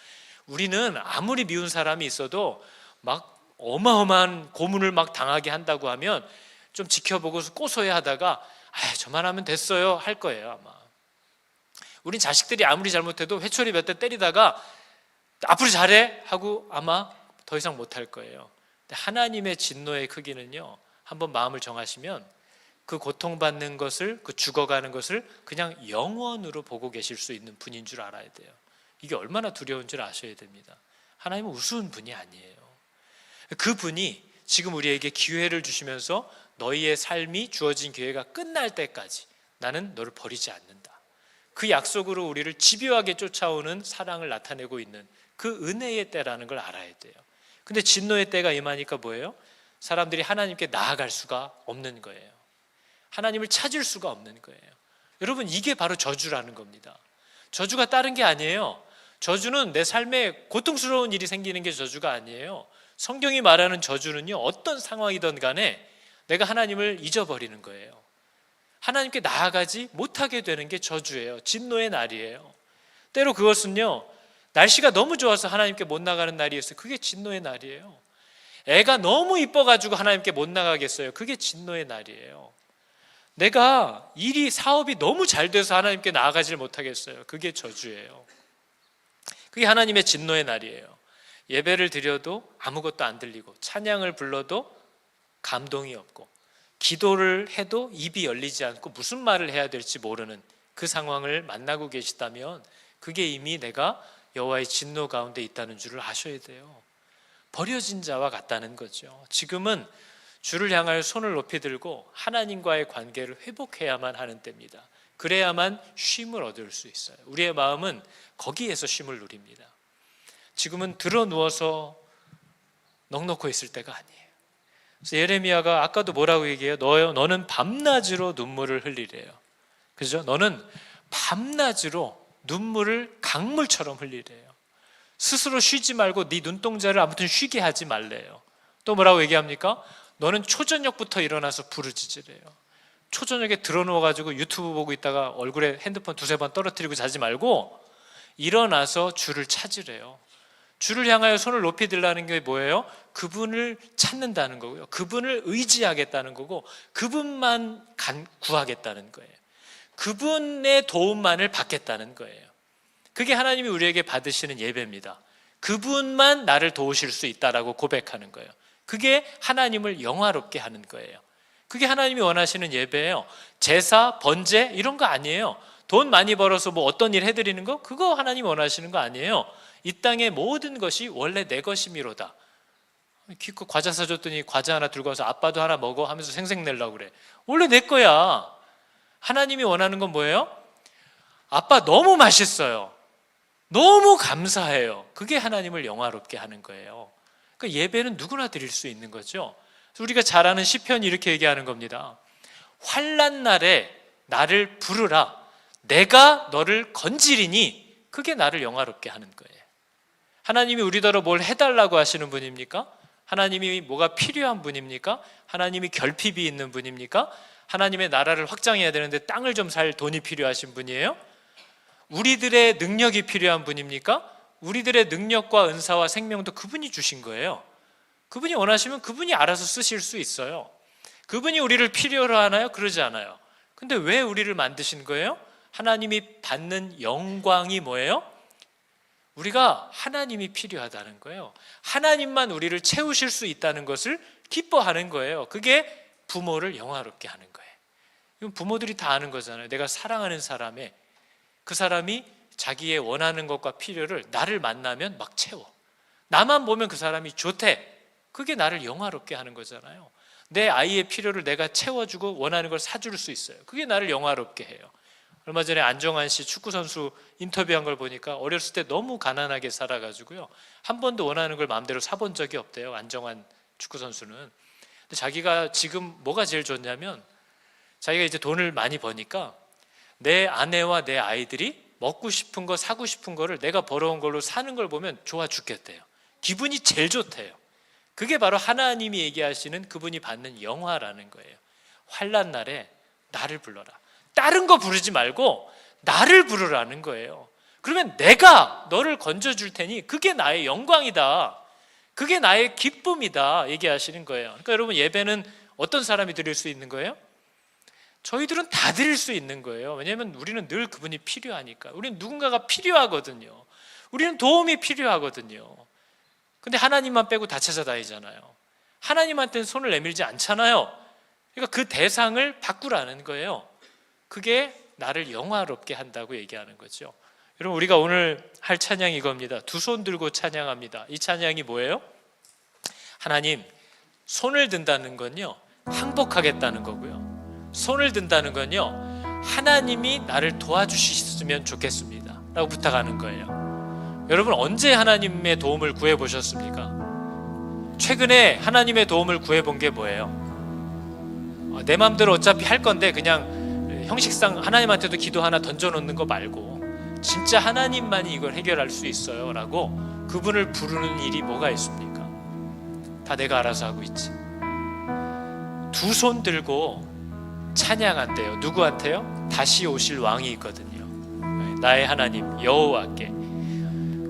우리는 아무리 미운 사람이 있어도 막 어마어마한 고문을 막 당하게 한다고 하면 좀 지켜보고 고소해 하다가 저만 하면 됐어요 할 거예요. 아마 우린 자식들이 아무리 잘못해도 회초리 몇 대 때리다가 앞으로 잘해 하고 아마 더 이상 못할 거예요. 근데 하나님의 진노의 크기는요, 한번 마음을 정하시면 그 고통받는 것을, 그 죽어가는 것을 그냥 영원으로 보고 계실 수 있는 분인 줄 알아야 돼요. 이게 얼마나 두려운 줄 아셔야 됩니다. 하나님은 우스운 분이 아니에요. 그 분이 지금 우리에게 기회를 주시면서 너희의 삶이 주어진 기회가 끝날 때까지 나는 너를 버리지 않는다, 그 약속으로 우리를 집요하게 쫓아오는 사랑을 나타내고 있는 그 은혜의 때라는 걸 알아야 돼요. 근데 진노의 때가 임하니까 뭐예요? 사람들이 하나님께 나아갈 수가 없는 거예요. 하나님을 찾을 수가 없는 거예요. 여러분, 이게 바로 저주라는 겁니다. 저주가 다른 게 아니에요. 저주는 내 삶에 고통스러운 일이 생기는 게 저주가 아니에요. 성경이 말하는 저주는요, 어떤 상황이든 간에 내가 하나님을 잊어버리는 거예요. 하나님께 나아가지 못하게 되는 게 저주예요. 진노의 날이에요. 때로 그것은요, 날씨가 너무 좋아서 하나님께 못 나가는 날이었어요. 그게 진노의 날이에요. 애가 너무 이뻐가지고 하나님께 못 나가겠어요. 그게 진노의 날이에요. 내가 사업이 너무 잘 돼서 하나님께 나아가질 못하겠어요. 그게 저주예요. 그게 하나님의 진노의 날이에요. 예배를 드려도 아무것도 안 들리고, 찬양을 불러도 감동이 없고, 기도를 해도 입이 열리지 않고 무슨 말을 해야 될지 모르는 그 상황을 만나고 계시다면 그게 이미 내가 여호와의 진노 가운데 있다는 줄을 아셔야 돼요. 버려진 자와 같다는 거죠. 지금은 주를 향하여 손을 높이 들고 하나님과의 관계를 회복해야만 하는 때입니다. 그래야만 쉼을 얻을 수 있어요. 우리의 마음은 거기에서 쉼을 누립니다. 지금은 들어 누워서 넋놓고 있을 때가 아니에요. 그래서 예레미야가 아까도 뭐라고 얘기해요? 너는 밤낮으로 눈물을 흘리래요. 그죠? 너는 밤낮으로 눈물을 강물처럼 흘리래요. 스스로 쉬지 말고 네 눈동자를 아무튼 쉬게 하지 말래요. 또 뭐라고 얘기합니까? 너는 초저녁부터 일어나서 부르짖으래요. 초저녁에 들어누워가지고 유튜브 보고 있다가 얼굴에 핸드폰 두세 번 떨어뜨리고 자지 말고 일어나서 주를 찾으래요. 주를 향하여 손을 높이 들라는 게 뭐예요? 그분을 찾는다는 거고요. 그분을 의지하겠다는 거고, 그분만 구하겠다는 거예요. 그분의 도움만을 받겠다는 거예요. 그게 하나님이 우리에게 받으시는 예배입니다. 그분만 나를 도우실 수 있다라고 고백하는 거예요. 그게 하나님을 영화롭게 하는 거예요. 그게 하나님이 원하시는 예배예요. 제사, 번제 이런 거 아니에요. 돈 많이 벌어서 뭐 어떤 일 해드리는 거, 그거 하나님이 원하시는 거 아니에요. 이 땅의 모든 것이 원래 내 것이미로다. 기껏 과자 사줬더니 과자 하나 들고 와서 아빠도 하나 먹어 하면서 생색내려고 그래. 원래 내 거야. 하나님이 원하는 건 뭐예요? 아빠 너무 맛있어요. 너무 감사해요. 그게 하나님을 영화롭게 하는 거예요. 그러니까 예배는 누구나 드릴 수 있는 거죠. 우리가 잘 아는 시편이 이렇게 얘기하는 겁니다. 환난 날에 나를 부르라. 내가 너를 건지리니 그게 나를 영화롭게 하는 거예요. 하나님이 우리더러 뭘 해달라고 하시는 분입니까? 하나님이 뭐가 필요한 분입니까? 하나님이 결핍이 있는 분입니까? 하나님의 나라를 확장해야 되는데 땅을 좀 살 돈이 필요하신 분이에요? 우리들의 능력이 필요한 분입니까? 우리들의 능력과 은사와 생명도 그분이 주신 거예요. 그분이 원하시면 그분이 알아서 쓰실 수 있어요. 그분이 우리를 필요로 하나요? 그러지 않아요. 근데 왜 우리를 만드신 거예요? 하나님이 받는 영광이 뭐예요? 우리가 하나님이 필요하다는 거예요. 하나님만 우리를 채우실 수 있다는 것을 기뻐하는 거예요. 그게 부모를 영화롭게 하는 거예요. 이건 부모들이 다 아는 거잖아요. 내가 사랑하는 사람의 그 사람이 자기의 원하는 것과 필요를 나를 만나면 막 채워. 나만 보면 그 사람이 좋대. 그게 나를 영화롭게 하는 거잖아요. 내 아이의 필요를 내가 채워주고 원하는 걸 사줄 수 있어요. 그게 나를 영화롭게 해요. 얼마 전에 안정환 씨 축구선수 인터뷰한 걸 보니까 어렸을 때 너무 가난하게 살아가지고요. 한 번도 원하는 걸 마음대로 사본 적이 없대요. 안정환 축구선수는. 근데 자기가 지금 뭐가 제일 좋냐면 자기가 이제 돈을 많이 버니까 내 아내와 내 아이들이 먹고 싶은 거 사고 싶은 거를 내가 벌어온 걸로 사는 걸 보면 좋아 죽겠대요. 기분이 제일 좋대요. 그게 바로 하나님이 얘기하시는 그분이 받는 영화라는 거예요. 환난 날에 나를 불러라. 다른 거 부르지 말고 나를 부르라는 거예요. 그러면 내가 너를 건져줄 테니 그게 나의 영광이다. 그게 나의 기쁨이다 얘기하시는 거예요. 그러니까 여러분, 예배는 어떤 사람이 드릴 수 있는 거예요? 저희들은 다 드릴 수 있는 거예요. 왜냐하면 우리는 늘 그분이 필요하니까. 우리는 누군가가 필요하거든요. 우리는 도움이 필요하거든요. 근데 하나님만 빼고 다 찾아다니잖아요. 하나님한테는 손을 내밀지 않잖아요. 그러니까 그 대상을 바꾸라는 거예요. 그게 나를 영화롭게 한다고 얘기하는 거죠. 여러분, 우리가 오늘 할 찬양이 이겁니다. 두 손 들고 찬양합니다. 이 찬양이 뭐예요? 하나님, 손을 든다는 건요, 항복하겠다는 거고요. 손을 든다는 건요, 하나님이 나를 도와주셨으면 좋겠습니다 라고 부탁하는 거예요. 여러분, 언제 하나님의 도움을 구해보셨습니까? 최근에 하나님의 도움을 구해본 게 뭐예요? 내 마음대로 어차피 할 건데 그냥 형식상 하나님한테도 기도 하나 던져놓는 거 말고 진짜 하나님만이 이걸 해결할 수 있어요 라고 그분을 부르는 일이 뭐가 있습니까? 다 내가 알아서 하고 있지. 두 손 들고 찬양한대요. 누구한테요? 다시 오실 왕이 있거든요. 나의 하나님 여호와께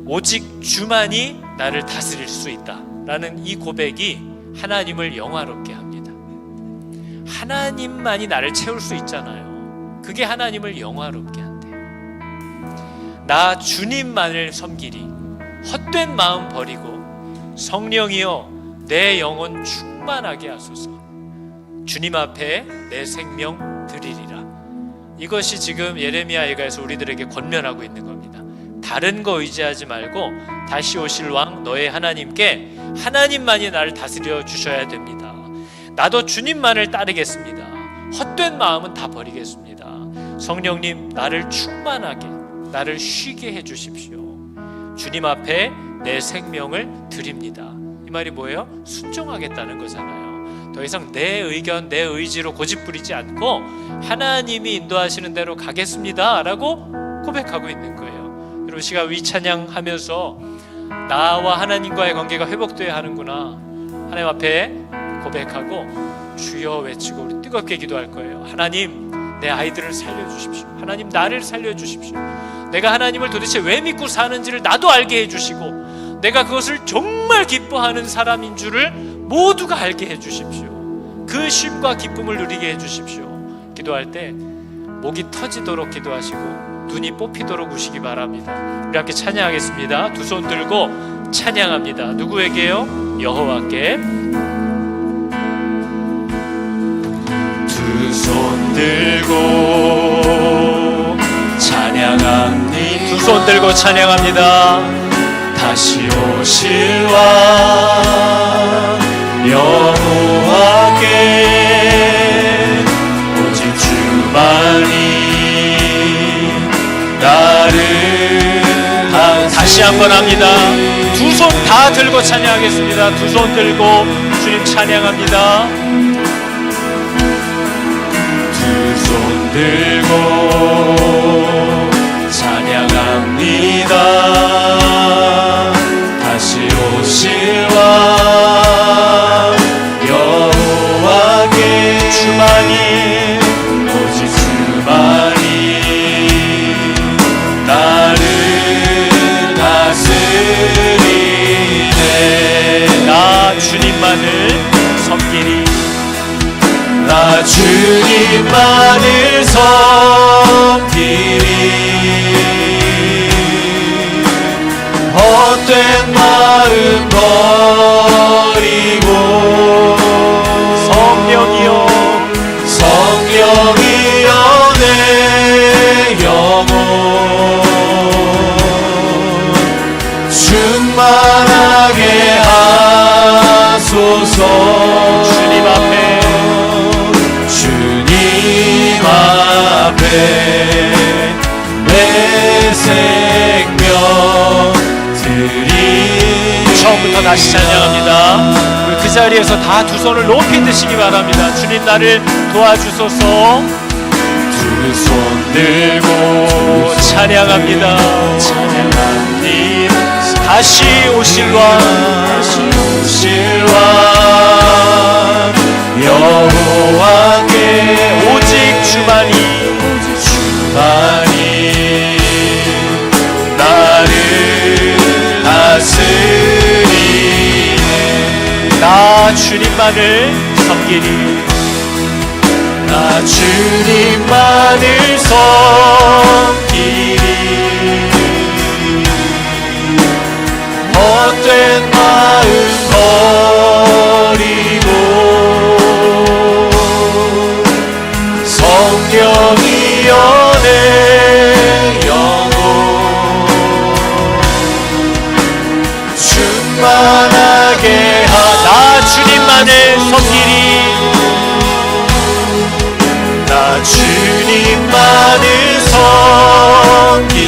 오직 주만이 나를 다스릴 수 있다 라는 이 고백이 하나님을 영화롭게 합니다. 하나님만이 나를 채울 수 있잖아요. 그게 하나님을 영화롭게 한대요. 나 주님만을 섬기리. 헛된 마음 버리고 성령이여 내 영혼 충만하게 하소서. 주님 앞에 내 생명 드리리라. 이것이 지금 예레미야 예가에서 우리들에게 권면하고 있는 겁니다. 다른 거 의지하지 말고 다시 오실 왕 너의 하나님께 하나님만이 나를 다스려 주셔야 됩니다. 나도 주님만을 따르겠습니다. 헛된 마음은 다 버리겠습니다. 성령님, 나를 충만하게, 나를 쉬게 해주십시오. 주님 앞에 내 생명을 드립니다. 이 말이 뭐예요? 순종하겠다는 거잖아요. 더 이상 내 의견, 내 의지로 고집부리지 않고 하나님이 인도하시는 대로 가겠습니다 라고 고백하고 있는 거예요. 여러분, 시간 위 찬양하면서 나와 하나님과의 관계가 회복되어야 하는구나, 하나님 앞에 고백하고 주여 외치고 우리 뜨겁게 기도할 거예요. 하나님, 내 아이들을 살려주십시오. 하나님, 나를 살려주십시오. 내가 하나님을 도대체 왜 믿고 사는지를 나도 알게 해주시고, 내가 그것을 정말 기뻐하는 사람인 줄을 모두가 알게 해주십시오. 그 쉼과 기쁨을 누리게 해주십시오. 기도할 때 목이 터지도록 기도하시고 눈이 뽑히도록 우시기 바랍니다. 우리 함께 찬양하겠습니다. 두 손 들고 찬양합니다. 누구에게요? 여호와께. 두 손 들고 찬양합니다. 두 손 들고 찬양합니다. 다시 오실 왕 여호와께 오직 주만이 나를 다시 한번 합니다. 두 손 다 들고 찬양하겠습니다. 두 손 들고 주님 찬양합니다. 두 손 들고 찬양합니다. 다시 오실 왕 여호와께 주만이 오직 주만이 나를 다스리네. 나 주님만을 섬기리. 나 주님만을 섬기리. 헛된 마음 버리고 성령이여 성령이여 내 영혼 충만하게 하소서. 주님 앞에 주님 앞에 내 생명 처음부터 다시 찬양합니다. 그 자리에서 다 두 손을 높이 드시기 바랍니다. 주님, 나를 도와주소서. 두 손 들고 찬양합니다. 찬양합니다. 다시 오실 왕 여호와께 오직 주만이 나를 다스리네. 나 주님만을 섬기리. 나 주님만을 섬기리. 헛된 마음 버리고 성령이여 내 영혼 충만하게 나 주님만을 섬기리. 나 주님만을 섬기리.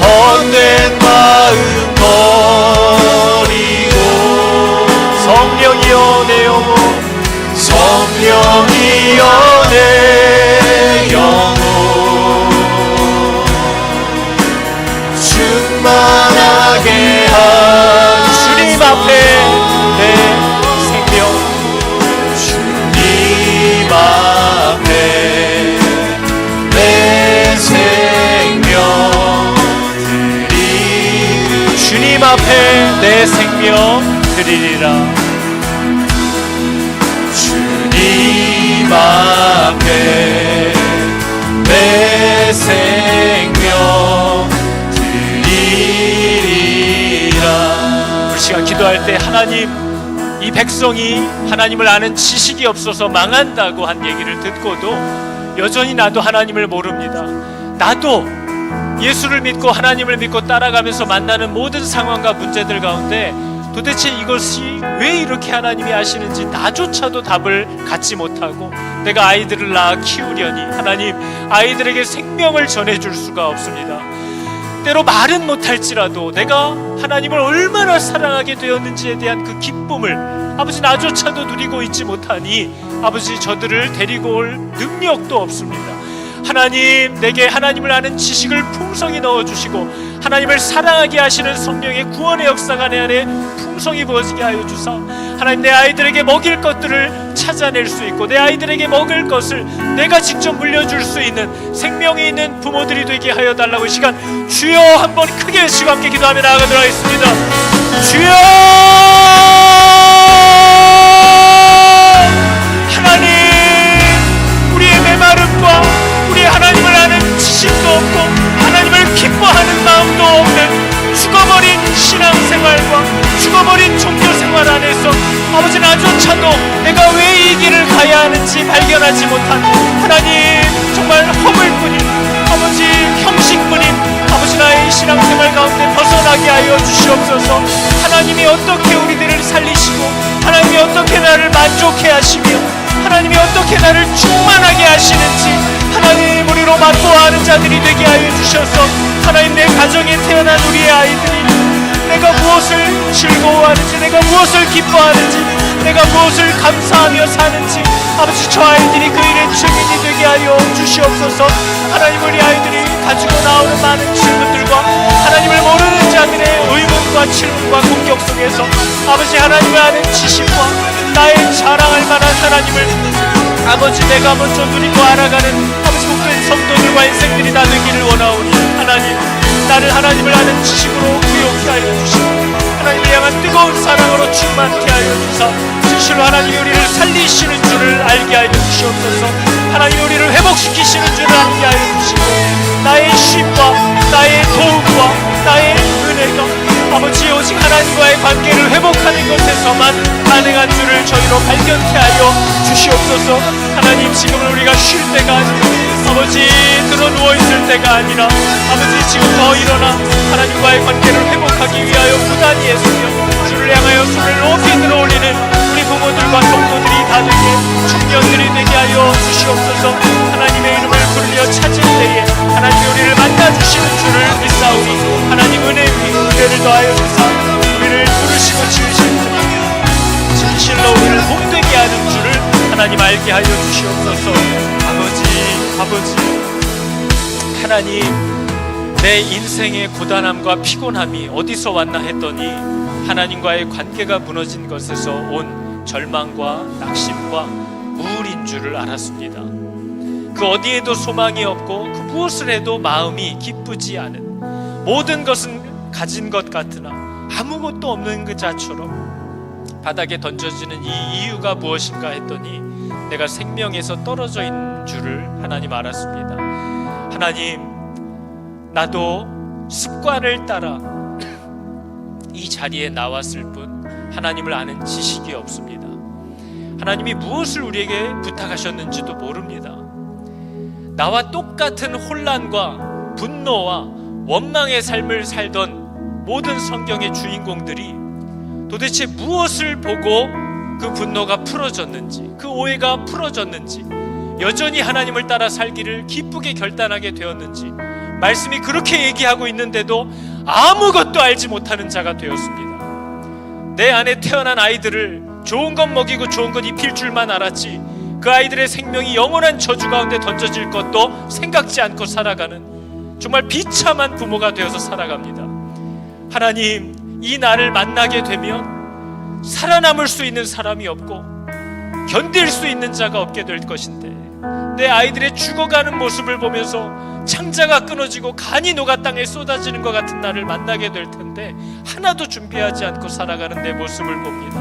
헛된 마음 버리고 성령이여 내 영혼 성령이여 내 영혼 충만하게 한 주님 앞에 내 생명 주님 앞에 내 생명 주님 앞에 내 생명 드리리라. 주님 앞에 내 생명 드리리라. 우리 시간 기도할 때 하나님, 이 백성이 하나님을 아는 지식이 없어서 망한다고 한 얘기를 듣고도 여전히 나도 하나님을 모릅니다. 나도 예수를 믿고 하나님을 믿고 따라가면서 만나는 모든 상황과 문제들 가운데 도대체 이것이 왜 이렇게 하나님이 하시는지 나조차도 답을 갖지 못하고 내가 아이들을 낳아 키우려니 하나님 아이들에게 생명을 전해줄 수가 없습니다. 때로 말은 못할지라도 내가 하나님을 얼마나 사랑하게 되었는지에 대한 그 기쁨을 아버지 나조차도 누리고 있지 못하니 아버지 저들을 데리고 올 능력도 없습니다. 하나님, 내게 하나님을 아는 지식을 풍성히 넣어주시고 하나님을 사랑하게 하시는 성령의 구원의 역사가 내 안에 풍성히 부어지게 하여 주사 하나님, 내 아이들에게 먹일 것들을 찾아낼 수 있고 내 아이들에게 먹을 것을 내가 직접 물려줄 수 있는 생명이 있는 부모들이 되게 하여 달라고 이 시간 주여 한번 크게 외치고 함께 기도하며 나아가도록 하겠습니다. 주여! 하나님, 우리의 메마름과 우리 하나님을 아는 지식도 없고 하나님을 기뻐하는 마음도 없는 죽어버린 신앙생활과 죽어버린 종교생활 안에서 아버지 나조차도 내가 왜 이 길을 가야 하는지 발견하지 못한 하나님, 정말 허물뿐인 아버지 형식뿐인 아버지 나의 신앙생활 가운데 벗어나게 하여 주시옵소서. 하나님이 어떻게 우리들을 살리시고 하나님이 어떻게 나를 만족해 하시며 하나님이 어떻게 나를 충만하게 하시는지 하나님, 우리로 맛보아하는 자들이 되게 하여 주셔서 하나님, 내 가정에 태어난 우리의 아이들이 내가 무엇을 즐거워하는지 내가 무엇을 기뻐하는지 내가 무엇을 감사하며 사는지 아버지 저 아이들이 그 일의 증인이 되게 하여 주시옵소서. 하나님, 우리 아이들이 가지고 나오는 많은 질문들과 하나님을 모르는 자들의 의문과 질문과 공격 속에서 아버지 하나님을 아는 지식과 나의 자랑할 만한 하나님을 아버지 내가 먼저 누리고 알아가는 아버지 복된 성도들과 인생들이 다 되기를 원하오니 하나님, 나를 하나님을 아는 지식으로 구욕케 하여 주시고 하나님을 향한 뜨거운 사랑으로 충만케 하여 주사 진실로 하나님이 우리를 살리시는 줄을 알게 하여 주시옵소서. 하나님이 우리를 회복시키시는 줄을 알게 하여 주시고 나의 쉼과 나의 도움과 나의 은혜가 아버지 오직 하나님과의 관계를 회복하는 것에서만 가능한 줄을 저희로 발견케 하여 주시옵소서. 하나님, 지금은 우리가 쉴 때가 아니고 아버지 들어 누워있을 때가 아니라 아버지 지금 더 일어나 하나님과의 관계를 회복하기 위하여 부단히 애쓰며 주를 향하여 손을 높이 들어올리는 우리 부모들과 성도들이 다 되게 청년들이 되게 하여 주시옵소서. 하나님의 이름을 부르며 찾을 때에 하나님이 우리를 만나주시는 줄을 믿사오니 하나님 은혜 위 은혜를 더하여 주사 우리를 부르시고 지으신 분이 진실로 우리를 복되게 하는 줄을 하나님 알게 하여 주시옵소서. 아버지 하나님, 내 인생의 고단함과 피곤함이 어디서 왔나 했더니 하나님과의 관계가 무너진 것에서 온 절망과 낙심과 우울인 줄을 알았습니다. 그 어디에도 소망이 없고 그 무엇을 해도 마음이 기쁘지 않은, 모든 것은 가진 것 같으나 아무것도 없는 그 자처럼 바닥에 던져지는 이 이유가 무엇인가 했더니 내가 생명에서 떨어져 있는 줄을 하나님 알았습니다. 하나님, 나도 습관을 따라 이 자리에 나왔을 뿐 하나님을 아는 지식이 없습니다. 하나님이 무엇을 우리에게 부탁하셨는지도 모릅니다. 나와 똑같은 혼란과 분노와 원망의 삶을 살던 모든 성경의 주인공들이 도대체 무엇을 보고 그 분노가 풀어졌는지, 그 오해가 풀어졌는지, 여전히 하나님을 따라 살기를 기쁘게 결단하게 되었는지 말씀이 그렇게 얘기하고 있는데도 아무것도 알지 못하는 자가 되었습니다. 내 안에 태어난 아이들을 좋은 것 먹이고 좋은 것 입힐 줄만 알았지 그 아이들의 생명이 영원한 저주 가운데 던져질 것도 생각지 않고 살아가는 정말 비참한 부모가 되어서 살아갑니다. 하나님, 이 나를 만나게 되면 살아남을 수 있는 사람이 없고 견딜 수 있는 자가 없게 될 것인데 내 아이들의 죽어가는 모습을 보면서 창자가 끊어지고 간이 녹아 땅에 쏟아지는 것 같은 나를 만나게 될 텐데 하나도 준비하지 않고 살아가는 내 모습을 봅니다.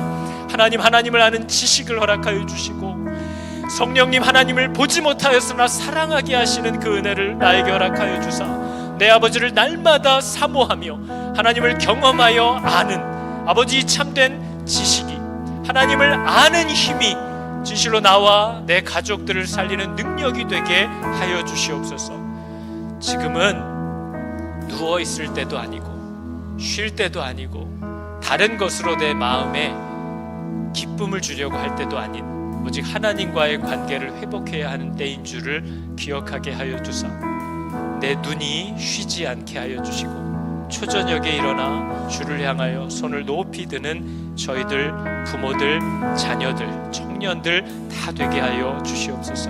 하나님, 하나님을 아는 지식을 허락하여 주시고 성령님, 하나님을 보지 못하였으나 사랑하게 하시는 그 은혜를 나에게 허락하여 주사 내 아버지를 날마다 사모하며 하나님을 경험하여 아는 아버지 참된 지식이, 하나님을 아는 힘이 진실로 나와 내 가족들을 살리는 능력이 되게 하여 주시옵소서. 지금은 누워있을 때도 아니고 쉴 때도 아니고 다른 것으로 내 마음에 기쁨을 주려고 할 때도 아닌 오직 하나님과의 관계를 회복해야 하는 때인 줄을 기억하게 하여 주사 내 눈이 쉬지 않게 하여 주시고 초저녁에 일어나 주를 향하여 손을 높이 드는 저희들 부모들, 자녀들, 청년들 다 되게 하여 주시옵소서.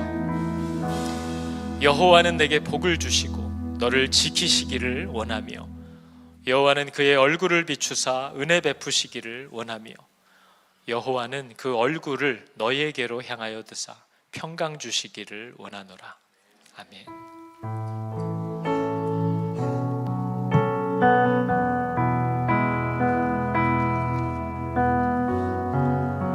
여호와는 내게 복을 주시고 너를 지키시기를 원하며 여호와는 그의 얼굴을 비추사 은혜 베푸시기를 원하며 여호와는 그 얼굴을 너희에게로 향하여 드사 평강 주시기를 원하노라. 아멘.